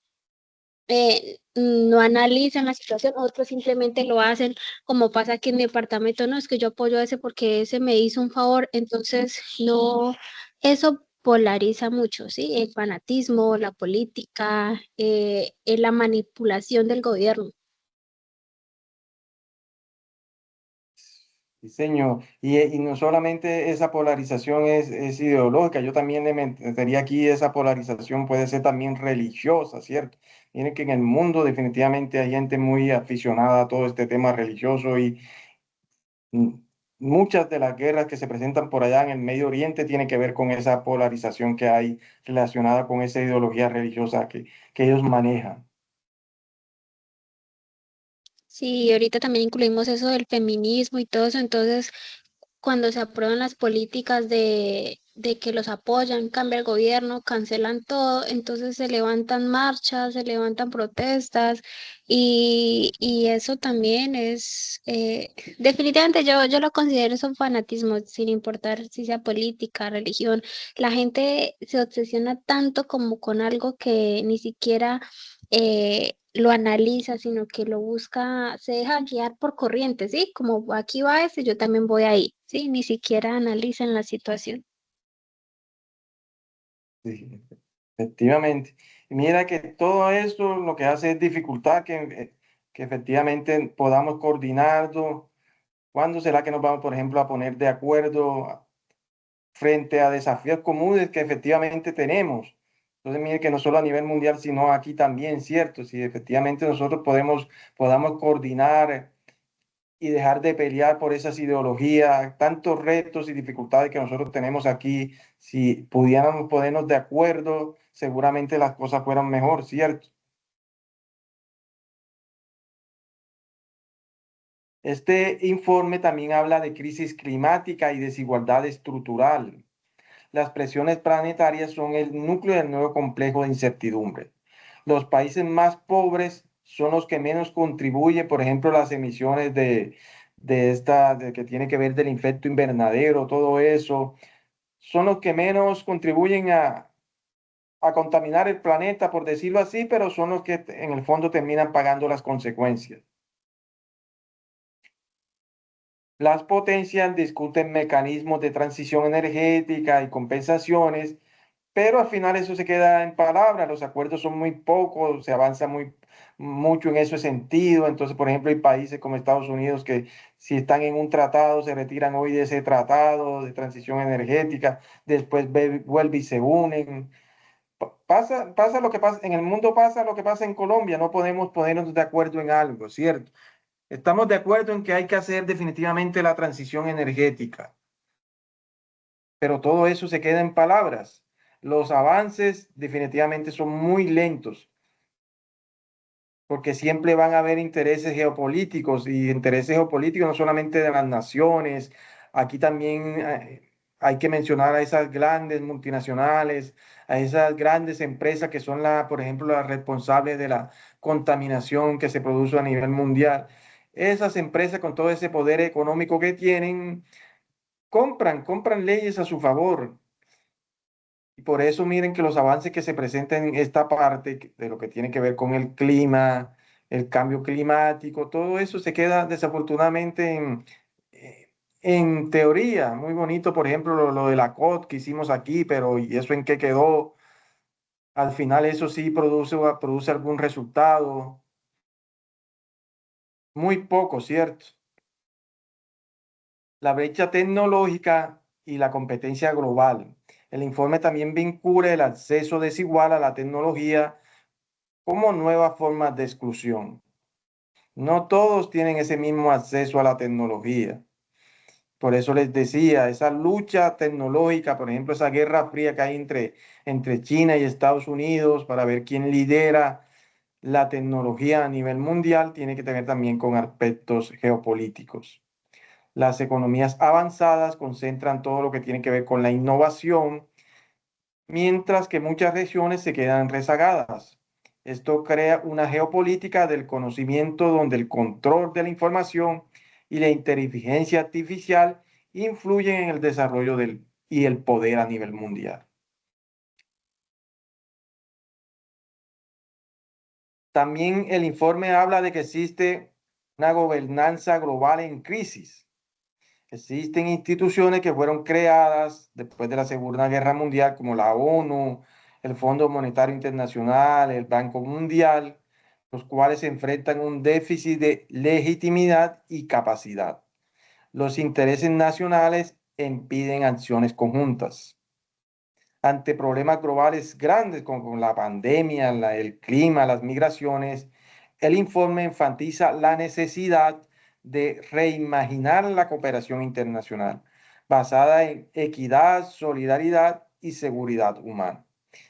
C: No analizan la situación, otros simplemente lo hacen, como pasa aquí en mi departamento, no, es que yo apoyo a ese porque ese me hizo un favor. Entonces no, eso polariza mucho, ¿sí? El fanatismo, la política, la manipulación del gobierno.
B: Sí, señor. Y no solamente esa polarización es ideológica, yo también le metería aquí esa polarización puede ser también religiosa, ¿cierto? Miren que en el mundo definitivamente hay gente muy aficionada a todo este tema religioso y mm, muchas de las guerras que se presentan por allá en el Medio Oriente tienen que ver con esa polarización que hay relacionada con esa ideología religiosa que ellos manejan.
C: Sí, ahorita también incluimos eso del feminismo y todo eso. Entonces cuando se aprueban las políticas de que los apoyan, cambia el gobierno, cancelan todo, entonces se levantan marchas, se levantan protestas, y eso también es, definitivamente yo lo considero eso un fanatismo, sin importar si sea política, religión. La gente se obsesiona tanto como con algo que ni siquiera lo analiza, sino que lo busca, se deja guiar por corrientes, ¿sí? Como aquí va ese, yo también voy ahí, ¿sí? Ni siquiera analizan la situación.
B: Sí, efectivamente. Y mira que todo esto lo que hace es dificultar que efectivamente podamos coordinarnos. ¿Cuándo será que nos vamos, por ejemplo, a poner de acuerdo frente a desafíos comunes que efectivamente tenemos? Entonces, mire que no solo a nivel mundial, sino aquí también, ¿cierto? Si efectivamente nosotros podamos coordinar y dejar de pelear por esas ideologías, tantos retos y dificultades que nosotros tenemos aquí, si pudiéramos ponernos de acuerdo, seguramente las cosas fueran mejor, ¿cierto? Este informe también habla de crisis climática y desigualdad estructural. Las presiones planetarias son el núcleo del nuevo complejo de incertidumbre. Los países más pobres son los que menos contribuyen, por ejemplo, las emisiones de que tiene que ver del efecto invernadero, todo eso, son los que menos contribuyen a contaminar el planeta, por decirlo así, pero son los que en el fondo terminan pagando las consecuencias. Las potencias discuten mecanismos de transición energética y compensaciones, pero al final eso se queda en palabras, los acuerdos son muy pocos, se avanza mucho en ese sentido. Entonces, por ejemplo, hay países como Estados Unidos que si están en un tratado, se retiran hoy de ese tratado de transición energética, después vuelve y se unen. Pasa lo que pasa, en el mundo pasa lo que pasa en Colombia, no podemos ponernos de acuerdo en algo, ¿cierto? Estamos de acuerdo en que hay que hacer definitivamente la transición energética, pero todo eso se queda en palabras. Los avances definitivamente son muy lentos, porque siempre van a haber intereses geopolíticos y intereses geopolíticos no solamente de las naciones. Aquí también hay que mencionar a esas grandes multinacionales, a esas grandes empresas que son, por ejemplo, las responsables de la contaminación que se produce a nivel mundial. Esas empresas con todo ese poder económico que tienen, compran leyes a su favor. Y por eso miren que los avances que se presentan en esta parte de lo que tiene que ver con el clima, el cambio climático, todo eso se queda desafortunadamente en teoría. Muy bonito, por ejemplo, lo de la COP que hicimos aquí, pero ¿y eso en qué quedó? Al final eso sí produce algún resultado. Muy poco, ¿cierto? La brecha tecnológica y la competencia global. El informe también vincula el acceso desigual a la tecnología como nuevas formas de exclusión. No todos tienen ese mismo acceso a la tecnología. Por eso les decía, esa lucha tecnológica, por ejemplo, esa guerra fría que hay entre China y Estados Unidos para ver quién lidera la tecnología a nivel mundial, tiene que tener también con aspectos geopolíticos. Las economías avanzadas concentran todo lo que tiene que ver con la innovación mientras que muchas regiones se quedan rezagadas. Esto crea una geopolítica del conocimiento donde el control de la información y la inteligencia artificial influyen en el desarrollo y el poder a nivel mundial. También el informe habla de que existe una gobernanza global en crisis. Existen instituciones que fueron creadas después de la Segunda Guerra Mundial, como la ONU, el Fondo Monetario Internacional, el Banco Mundial, los cuales se enfrentan a un déficit de legitimidad y capacidad. Los intereses nacionales impiden acciones conjuntas. Ante problemas globales grandes como la pandemia, el clima, las migraciones, el informe enfatiza la necesidad de reimaginar la cooperación internacional basada en equidad, solidaridad y seguridad humana.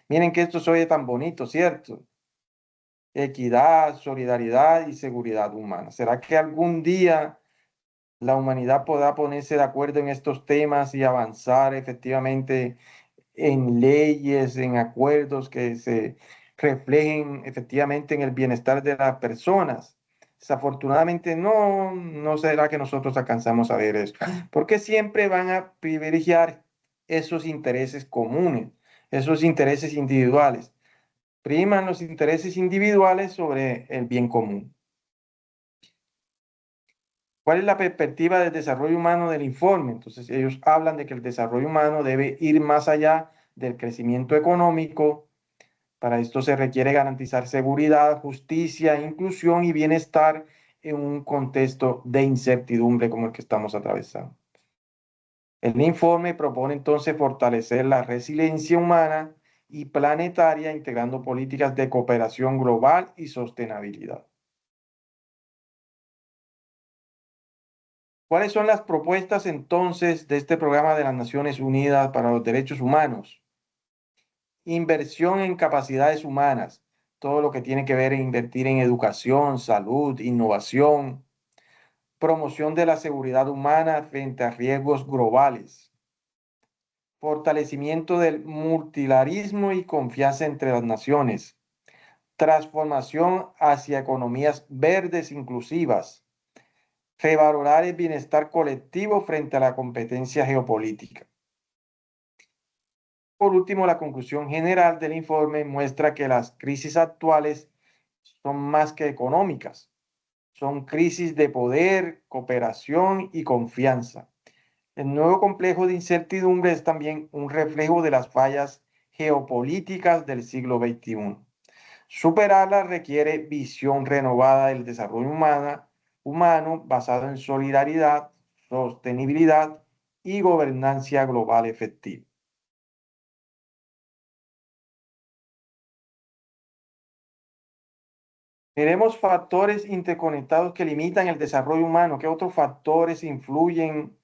B: Miren que esto se oye tan bonito, ¿cierto? Equidad, solidaridad y seguridad humana. ¿Será que algún día la humanidad podrá ponerse de acuerdo en estos temas y avanzar efectivamente en leyes, en acuerdos que se reflejen efectivamente en el bienestar de las personas? Desafortunadamente no será que nosotros alcanzamos a ver eso, porque siempre van a privilegiar esos intereses comunes, esos intereses individuales. Priman los intereses individuales sobre el bien común. ¿Cuál es la perspectiva del desarrollo humano del informe? Entonces, ellos hablan de que el desarrollo humano debe ir más allá del crecimiento económico. Para esto se requiere garantizar seguridad, justicia, inclusión y bienestar en un contexto de incertidumbre como el que estamos atravesando. El informe propone entonces fortalecer la resiliencia humana y planetaria, integrando políticas de cooperación global y sostenibilidad. ¿Cuáles son las propuestas entonces de este programa de las Naciones Unidas para los Derechos Humanos? Inversión en capacidades humanas, todo lo que tiene que ver en invertir en educación, salud, innovación, promoción de la seguridad humana frente a riesgos globales, fortalecimiento del multilarismo y confianza entre las naciones, transformación hacia economías verdes inclusivas, revalorar el bienestar colectivo frente a la competencia geopolítica. Por último, la conclusión general del informe muestra que las crisis actuales son más que económicas, son crisis de poder, cooperación y confianza. El nuevo complejo de incertidumbre es también un reflejo de las fallas geopolíticas del siglo XXI. Superarla requiere visión renovada del desarrollo humano basado en solidaridad, sostenibilidad y gobernanza global efectiva. Miremos factores interconectados que limitan el desarrollo humano. ¿Qué otros factores influyen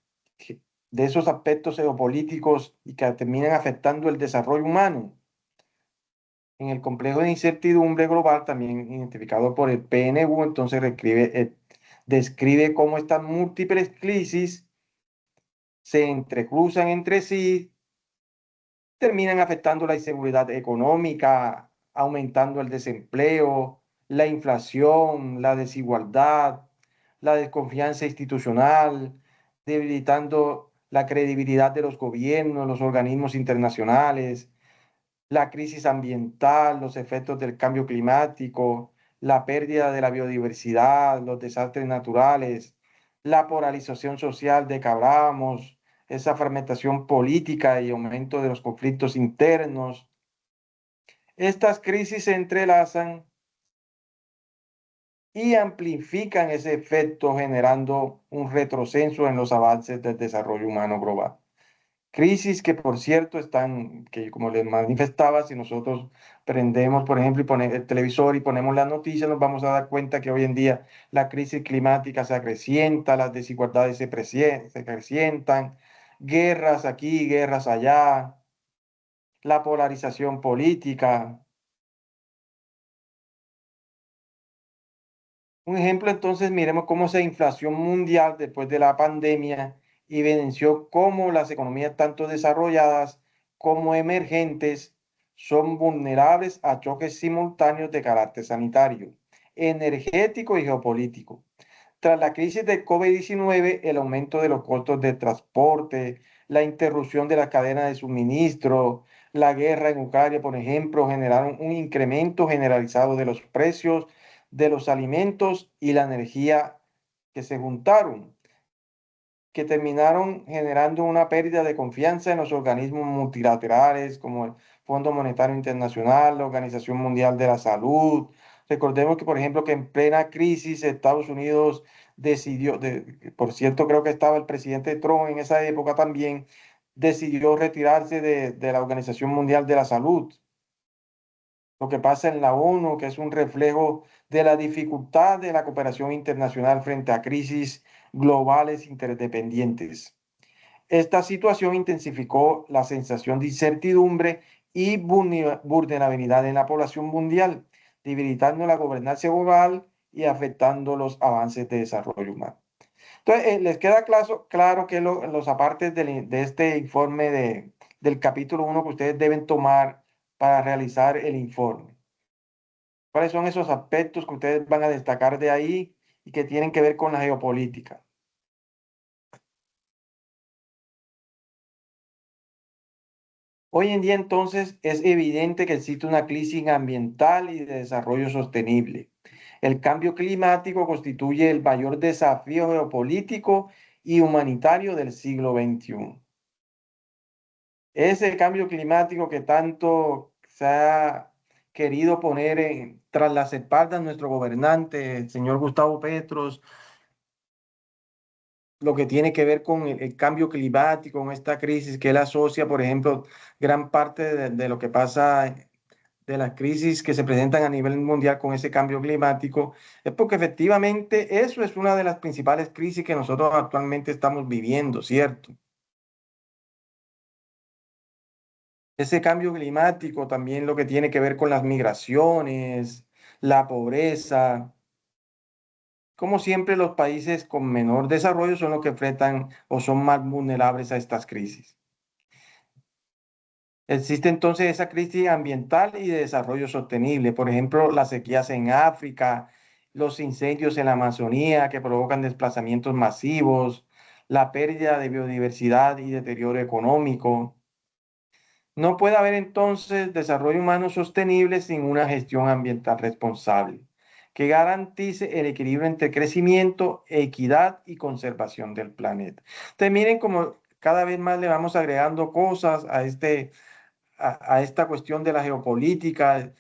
B: de esos aspectos geopolíticos y que terminan afectando el desarrollo humano? En el complejo de incertidumbre global, también identificado por el PNU, entonces describe cómo estas múltiples crisis se entrecruzan entre sí, terminan afectando la inseguridad económica, aumentando el desempleo, la inflación, la desigualdad, la desconfianza institucional, debilitando la credibilidad de los gobiernos, los organismos internacionales, la crisis ambiental, los efectos del cambio climático, la pérdida de la biodiversidad, los desastres naturales, la polarización social de que hablábamos, esa fragmentación política y aumento de los conflictos internos. Estas crisis se entrelazan y amplifican ese efecto, generando un retroceso en los avances del desarrollo humano global. Crisis que, por cierto, están, que como les manifestaba, si nosotros prendemos, por ejemplo, y ponemos el televisor y ponemos las noticias, nos vamos a dar cuenta que hoy en día la crisis climática se acrecienta, las desigualdades se acrecientan, guerras aquí, guerras allá, la polarización política. Un ejemplo, entonces, miremos cómo esa inflación mundial después de la pandemia evidenció cómo las economías tanto desarrolladas como emergentes son vulnerables a choques simultáneos de carácter sanitario, energético y geopolítico. Tras la crisis de COVID-19, el aumento de los costos de transporte, la interrupción de la cadena de suministro, la guerra en Ucrania, por ejemplo, generaron un incremento generalizado de los precios de los alimentos y la energía que se juntaron, que terminaron generando una pérdida de confianza en los organismos multilaterales como el Fondo Monetario Internacional, la Organización Mundial de la Salud. Recordemos que, por ejemplo, que en plena crisis Estados Unidos decidió, por cierto, creo que estaba el presidente Trump en esa época también, decidió retirarse de la Organización Mundial de la Salud. Lo que pasa en la ONU, que es un reflejo de la dificultad de la cooperación internacional frente a crisis globales interdependientes. Esta situación intensificó la sensación de incertidumbre y vulnerabilidad en la población mundial, debilitando la gobernanza global y afectando los avances de desarrollo humano. Entonces, les queda claro que los apartes de este informe del capítulo 1 que ustedes deben tomar para realizar el informe. ¿Cuáles son esos aspectos que ustedes van a destacar de ahí y que tienen que ver con la geopolítica? Hoy en día, entonces, es evidente que existe una crisis ambiental y de desarrollo sostenible. El cambio climático constituye el mayor desafío geopolítico y humanitario del siglo XXI. Ese cambio climático que tanto se ha querido poner tras las espaldas nuestro gobernante, el señor Gustavo Petro, lo que tiene que ver con el cambio climático, con esta crisis que él asocia, por ejemplo, gran parte de lo que pasa, de las crisis que se presentan a nivel mundial con ese cambio climático, es porque efectivamente eso es una de las principales crisis que nosotros actualmente estamos viviendo, ¿cierto? Ese cambio climático también lo que tiene que ver con las migraciones, la pobreza. Como siempre, los países con menor desarrollo son los que enfrentan o son más vulnerables a estas crisis. Existe entonces esa crisis ambiental y de desarrollo sostenible. Por ejemplo, las sequías en África, los incendios en la Amazonía que provocan desplazamientos masivos, la pérdida de biodiversidad y deterioro económico. No puede haber entonces desarrollo humano sostenible sin una gestión ambiental responsable que garantice el equilibrio entre crecimiento, equidad y conservación del planeta. Entonces miren cómo cada vez más le vamos agregando cosas a esta cuestión de la geopolítica.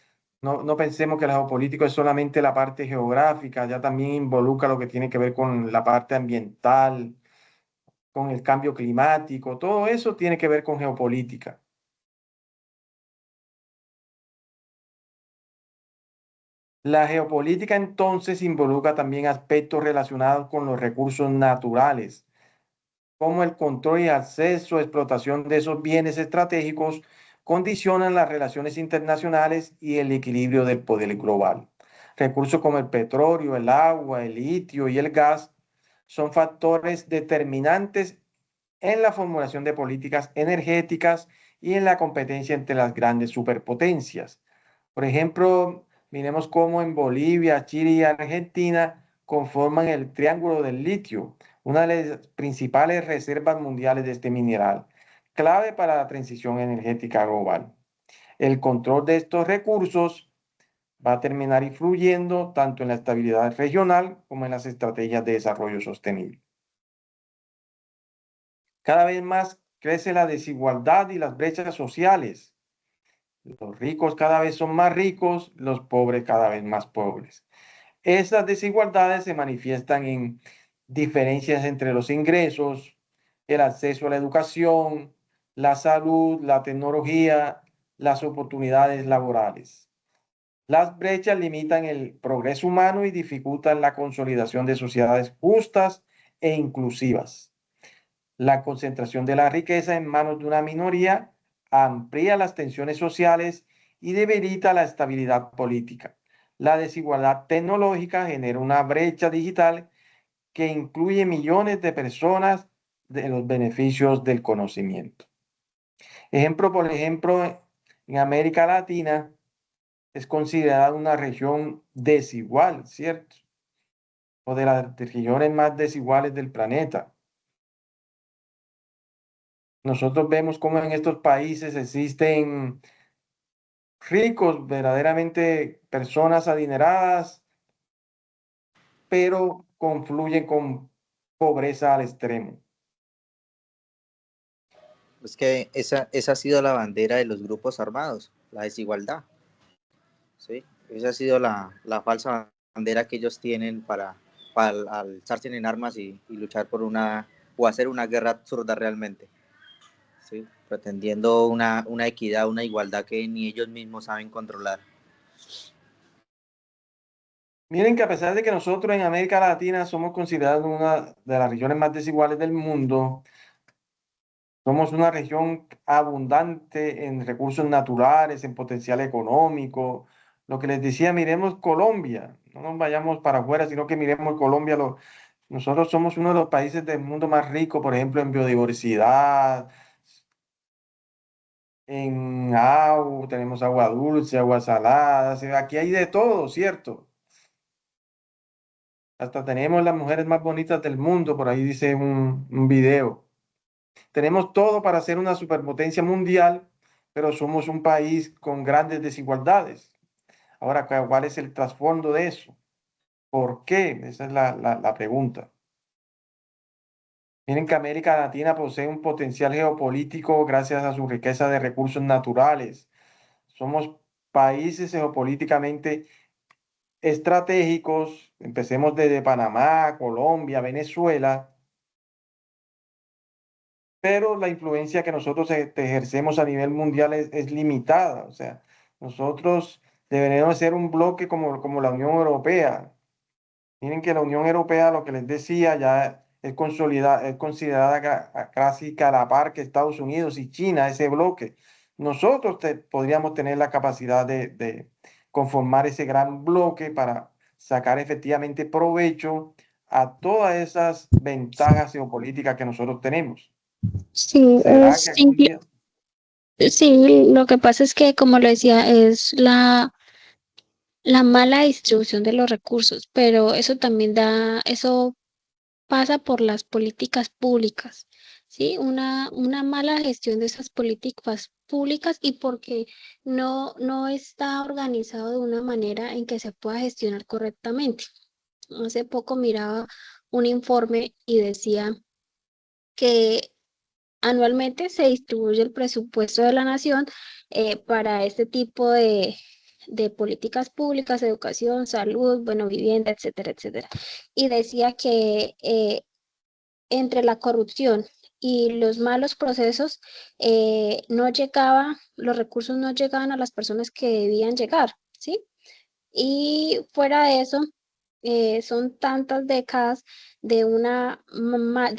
B: No pensemos que la geopolítica es solamente la parte geográfica, ya también involucra lo que tiene que ver con la parte ambiental, con el cambio climático, todo eso tiene que ver con geopolítica. La geopolítica entonces involucra también aspectos relacionados con los recursos naturales, como el control y acceso, explotación de esos bienes estratégicos, condicionan las relaciones internacionales y el equilibrio del poder global. Recursos como el petróleo, el agua, el litio y el gas son factores determinantes en la formulación de políticas energéticas y en la competencia entre las grandes superpotencias. Por ejemplo, miremos cómo en Bolivia, Chile y Argentina conforman el Triángulo del Litio, una de las principales reservas mundiales de este mineral, clave para la transición energética global. El control de estos recursos va a terminar influyendo tanto en la estabilidad regional como en las estrategias de desarrollo sostenible. Cada vez más crece la desigualdad y las brechas sociales. Los ricos cada vez son más ricos, los pobres cada vez más pobres. Esas desigualdades se manifiestan en diferencias entre los ingresos, el acceso a la educación, la salud, la tecnología, las oportunidades laborales. Las brechas limitan el progreso humano y dificultan la consolidación de sociedades justas e inclusivas. La concentración de la riqueza en manos de una minoría amplía las tensiones sociales y debilita la estabilidad política. La desigualdad tecnológica genera una brecha digital que incluye millones de personas de los beneficios del conocimiento. Por ejemplo, en América Latina es considerada una región desigual, ¿cierto? O de las regiones más desiguales del planeta. Nosotros vemos cómo en estos países existen ricos, verdaderamente personas adineradas, pero confluyen con pobreza al extremo.
A: Es que esa ha sido la bandera de los grupos armados, la desigualdad, ¿sí? Esa ha sido la falsa bandera que ellos tienen para alzarse en armas y luchar por o hacer una guerra absurda realmente, ¿sí? Pretendiendo una equidad, una igualdad que ni ellos mismos saben controlar.
B: Miren que a pesar de que nosotros en América Latina somos considerados una de las regiones más desiguales del mundo, somos una región abundante en recursos naturales, en potencial económico. Lo que les decía, miremos Colombia, no nos vayamos para afuera, sino que miremos Colombia. Nosotros somos uno de los países del mundo más ricos, por ejemplo, en biodiversidad, en agua, tenemos agua dulce, agua salada, aquí hay de todo, ¿cierto? Hasta tenemos las mujeres más bonitas del mundo, por ahí dice un video. Tenemos todo para ser una superpotencia mundial, pero somos un país con grandes desigualdades. Ahora, ¿cuál es el trasfondo de eso? ¿Por qué? Esa es la pregunta. Miren que América Latina posee un potencial geopolítico gracias a su riqueza de recursos naturales. Somos países geopolíticamente estratégicos. Empecemos desde Panamá, Colombia, Venezuela, pero la influencia que nosotros ejercemos a nivel mundial es limitada. O sea, nosotros deberíamos ser un bloque como la Unión Europea. Miren que la Unión Europea, lo que les decía, ya es considerada casi que a la par que Estados Unidos y China, ese bloque. Nosotros podríamos tener la capacidad de conformar ese gran bloque para sacar efectivamente provecho a todas esas ventajas geopolíticas que nosotros tenemos.
C: Sí,
B: ¿Será que algún día?
C: sí, lo que pasa es que, como lo decía, es la mala distribución de los recursos, pero eso también eso pasa por las políticas públicas, ¿sí? Una mala gestión de esas políticas públicas y porque no está organizado de una manera en que se pueda gestionar correctamente. Hace poco miraba un informe y decía que anualmente se distribuye el presupuesto de la nación para este tipo de políticas públicas, educación, salud, bueno, vivienda, etcétera, etcétera. Y decía que entre la corrupción y los malos procesos, los recursos no llegaban a las personas que debían llegar, ¿sí? Y fuera de eso, son tantas décadas de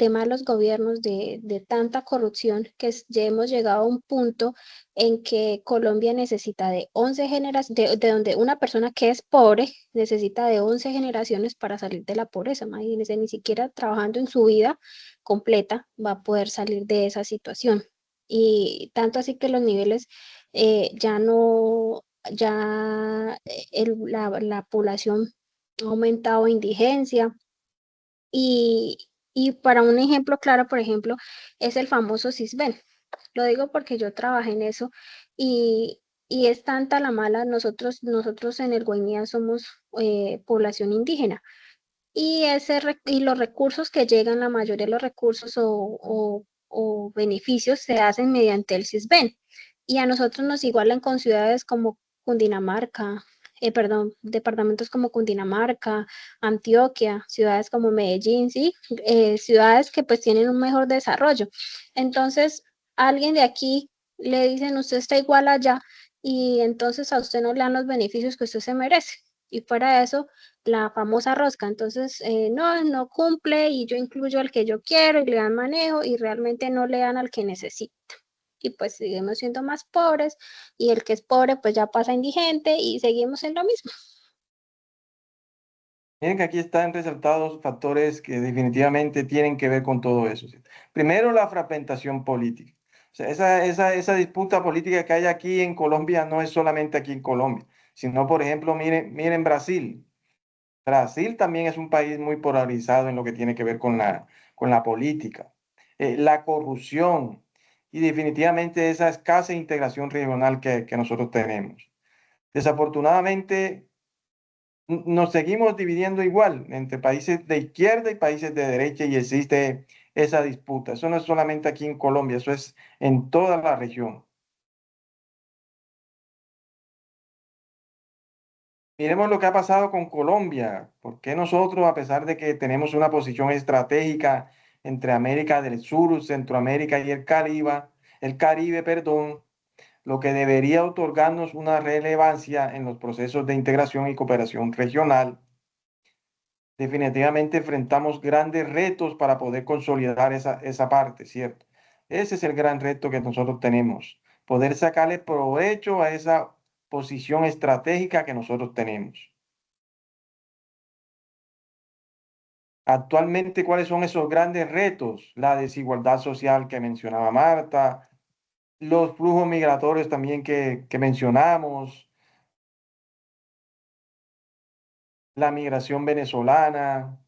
C: malos gobiernos, de tanta corrupción, que ya hemos llegado a un punto en que Colombia necesita de 11 generaciones, de donde una persona que es pobre necesita de 11 generaciones para salir de la pobreza. Imagínense, ni siquiera trabajando en su vida completa va a poder salir de esa situación. Y tanto así que los niveles ya no, ya la población ha aumentado indigencia y para un ejemplo claro, por ejemplo, es el famoso CISBEN. Lo digo porque yo trabajé en eso y es tanta la mala, nosotros en el Guainía somos población indígena y los recursos que llegan, la mayoría de los recursos o beneficios se hacen mediante el CISBEN. Y a nosotros nos igualan con ciudades como Cundinamarca, perdón, departamentos como Cundinamarca, Antioquia, ciudades como Medellín, ¿sí? Ciudades que pues tienen un mejor desarrollo. Entonces, alguien de aquí le dicen, usted está igual allá y entonces a usted no le dan los beneficios que usted se merece. Y fuera de eso, la famosa rosca. Entonces, no cumple y yo incluyo al que yo quiero y le dan manejo y realmente no le dan al que necesita. Y pues seguimos siendo más pobres y el que es pobre pues ya pasa indigente y seguimos en lo mismo.
B: Miren que aquí están resaltados factores que definitivamente tienen que ver con todo eso, ¿sí? Primero, la fragmentación política. sea, esa disputa política que hay aquí en Colombia no es solamente aquí en Colombia, sino, por ejemplo, miren Brasil. Brasil también es un país muy polarizado en lo que tiene que ver con la política, la corrupción y definitivamente esa escasa integración regional que nosotros tenemos. Desafortunadamente, nos seguimos dividiendo igual entre países de izquierda y países de derecha y existe esa disputa. Eso no es solamente aquí en Colombia, eso es en toda la región. Miremos lo que ha pasado con Colombia. ¿Por qué nosotros, a pesar de que tenemos una posición estratégica entre América del Sur, Centroamérica y el Caribe, perdón, lo que debería otorgarnos una relevancia en los procesos de integración y cooperación regional, definitivamente enfrentamos grandes retos para poder consolidar esa parte, ¿cierto? Ese es el gran reto que nosotros tenemos, poder sacarle provecho a esa posición estratégica que nosotros tenemos. Actualmente, ¿cuáles son esos grandes retos? La desigualdad social que mencionaba Marta, los flujos migratorios también que mencionamos, la migración venezolana,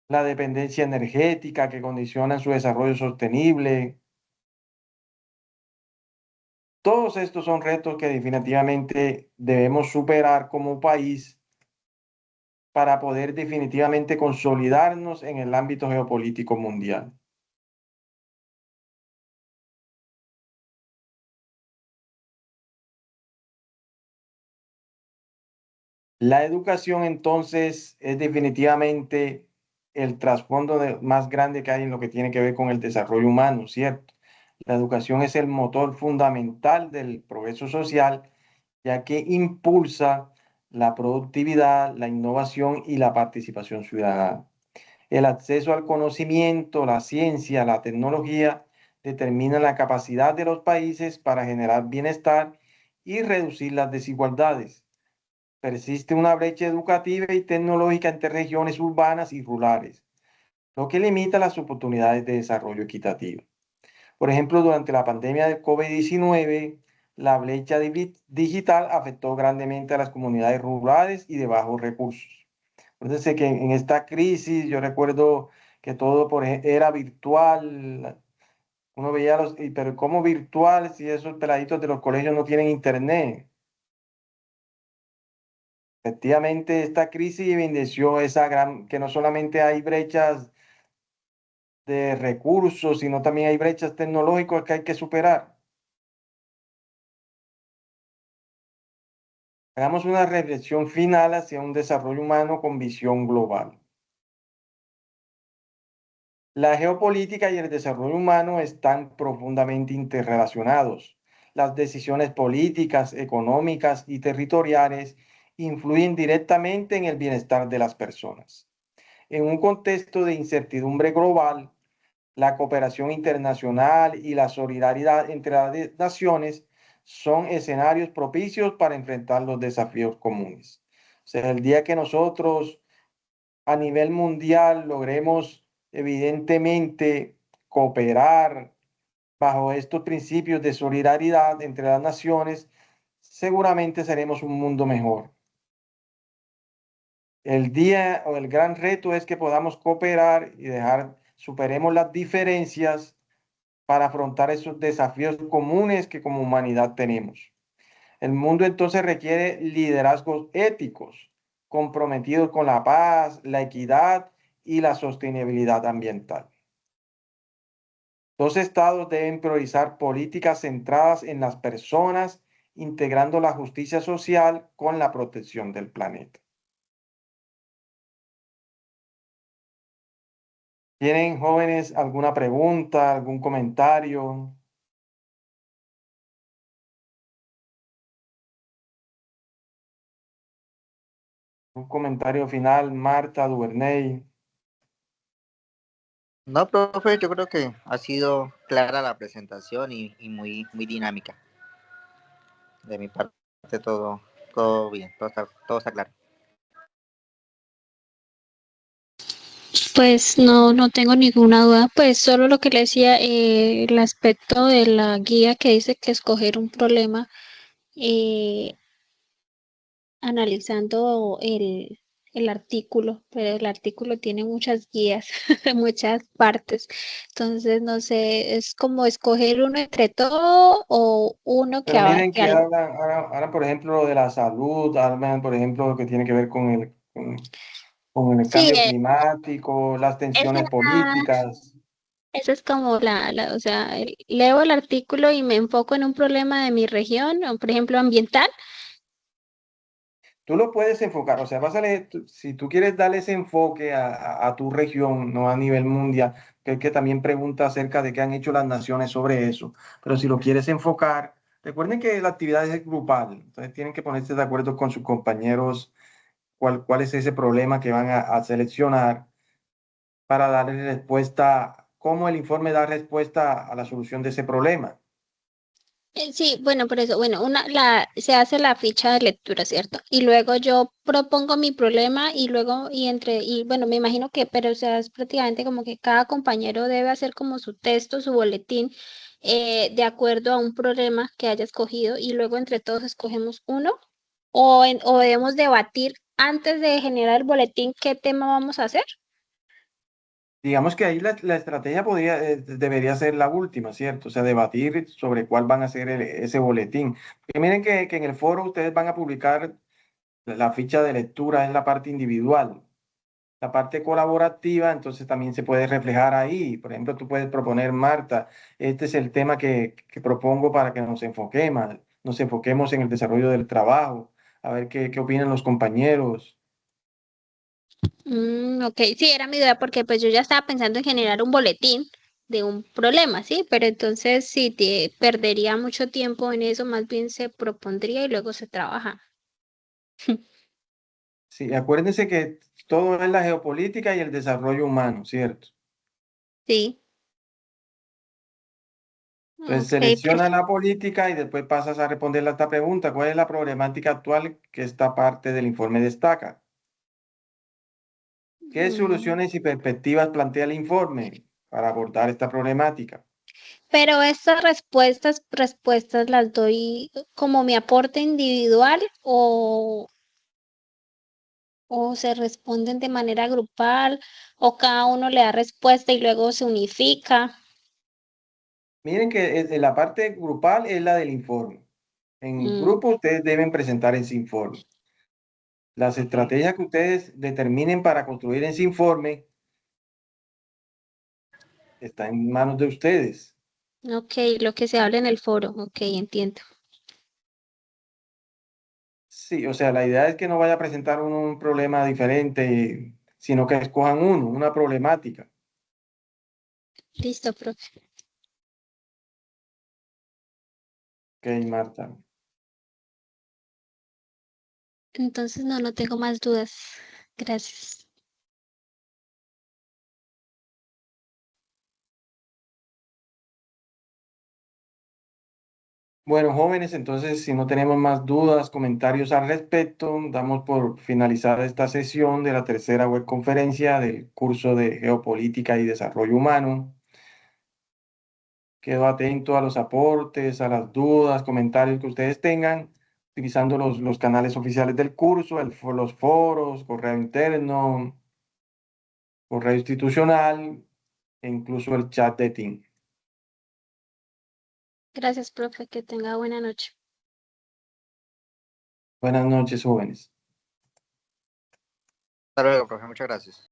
B: la dependencia energética que condiciona su desarrollo sostenible. Todos estos son retos que definitivamente debemos superar como país para poder definitivamente consolidarnos en el ámbito geopolítico mundial. La educación entonces es definitivamente el trasfondo más grande que hay en lo que tiene que ver con el desarrollo humano, ¿cierto? La educación es el motor fundamental del progreso social, ya que impulsa la productividad, la innovación y la participación ciudadana. El acceso al conocimiento, la ciencia, la tecnología determinan la capacidad de los países para generar bienestar y reducir las desigualdades. Persiste una brecha educativa y tecnológica entre regiones urbanas y rurales, lo que limita las oportunidades de desarrollo equitativo. Por ejemplo, durante la pandemia del COVID-19, la brecha digital afectó grandemente a las comunidades rurales y de bajos recursos. Entonces, que en esta crisis yo recuerdo que todo era virtual. Uno veía pero ¿cómo virtual si esos peladitos de los colegios no tienen internet? Efectivamente, esta crisis evidenció que no solamente hay brechas de recursos, sino también hay brechas tecnológicas que hay que superar. Hagamos una reflexión final hacia un desarrollo humano con visión global. La geopolítica y el desarrollo humano están profundamente interrelacionados. Las decisiones políticas, económicas y territoriales influyen directamente en el bienestar de las personas. En un contexto de incertidumbre global, la cooperación internacional y la solidaridad entre las naciones son escenarios propicios para enfrentar los desafíos comunes. O sea, el día que nosotros a nivel mundial logremos evidentemente cooperar bajo estos principios de solidaridad entre las naciones, seguramente seremos un mundo mejor. El día o el gran reto es que podamos cooperar y superemos las diferencias para afrontar esos desafíos comunes que como humanidad tenemos. El mundo entonces requiere liderazgos éticos, comprometidos con la paz, la equidad y la sostenibilidad ambiental. Los estados deben priorizar políticas centradas en las personas, integrando la justicia social con la protección del planeta. ¿Tienen jóvenes alguna pregunta, algún comentario? Un comentario final, Marta Duvernay.
A: No, profe, yo creo que ha sido clara la presentación y muy dinámica. De mi parte, todo bien, todo está claro.
C: Pues no, no tengo ninguna duda. Pues solo lo que le decía, el aspecto de la guía que dice que escoger un problema eh, analizando el artículo, pero el artículo tiene muchas guías, muchas partes. Entonces, no sé, es como escoger uno entre todo o uno que
B: Pero miren
C: abarque
B: que
C: algo.
B: ahora, por ejemplo, lo de la salud, hablan, por ejemplo, lo que tiene que ver con el
C: Sí,
B: cambio climático, las
C: esa,
B: tensiones políticas.
C: esa es como o sea, leo el artículo y me enfoco en un problema de mi región, o por ejemplo ambiental.
B: Tú lo puedes enfocar, o sea, vas a leer, si tú quieres darle ese enfoque a tu región, no a nivel mundial, que también pregunta acerca de qué han hecho las naciones sobre eso, pero si lo quieres enfocar, recuerden que la actividad es grupal, entonces tienen que ponerse de acuerdo con sus compañeros cuál es ese problema que van a seleccionar para darle respuesta, cómo el informe da respuesta a la solución de ese problema.
C: Sí, bueno, por eso, bueno, se hace la ficha de lectura, ¿cierto? Y luego yo propongo mi problema y luego, y bueno, me imagino que, pero o sea, es prácticamente como que cada compañero debe hacer como su texto, su boletín, de acuerdo a un problema que haya escogido y luego entre todos escogemos uno o debemos debatir antes de generar el boletín qué tema vamos a hacer.
B: Digamos que ahí la estrategia debería ser la última, ¿cierto? O sea, debatir sobre cuál van a ser ese boletín. Porque miren que en el foro ustedes van a publicar la ficha de lectura en la parte individual. La parte colaborativa, entonces también se puede reflejar ahí. Por ejemplo, tú puedes proponer, Marta, este es el tema que propongo para que nos enfoquemos en el desarrollo del trabajo, a ver qué opinan los compañeros.
C: Ok, sí, era mi duda porque pues yo ya estaba pensando en generar un boletín de un problema, ¿sí? Pero entonces si perdería mucho tiempo en eso, más bien se propondría y luego se trabaja.
B: Sí, acuérdense que todo es la geopolítica y el desarrollo humano, ¿cierto?
C: Sí,
B: Entonces
C: ok,
B: selecciona
C: profe.
B: la política y después pasas a responderle a esta pregunta. ¿Cuál es la problemática actual que esta parte del informe destaca? ¿Qué
C: Mm,
B: soluciones y perspectivas plantea el informe para abordar esta problemática?
C: Pero estas respuestas las doy como mi aporte individual o se responden de manera grupal o cada uno le da respuesta y luego se unifica.
B: Miren que la parte grupal es la del informe. En
C: Mm,
B: grupo ustedes deben presentar ese informe. Las estrategias que ustedes determinen para construir ese informe están en manos de ustedes.
C: ok, lo que se habla en el foro, ok, entiendo.
B: Sí, o sea, la idea es que no vaya a presentar un problema diferente, sino que escojan una problemática.
C: Listo, profe.
B: Ok, Marta.
C: Entonces no, no tengo más dudas. Gracias.
B: Bueno, jóvenes, entonces, si no tenemos más dudas, comentarios al respecto, damos por finalizada esta sesión de la tercera webconferencia del curso de Geopolítica y Desarrollo Humano. Quedo atento a los aportes, a las dudas, comentarios que ustedes tengan, utilizando los canales oficiales del curso, los foros, correo interno, correo institucional e incluso el chat de Team.
C: Gracias, profe. Que tenga buena noche.
B: Buenas noches, jóvenes.
A: Hasta luego, profe, muchas gracias.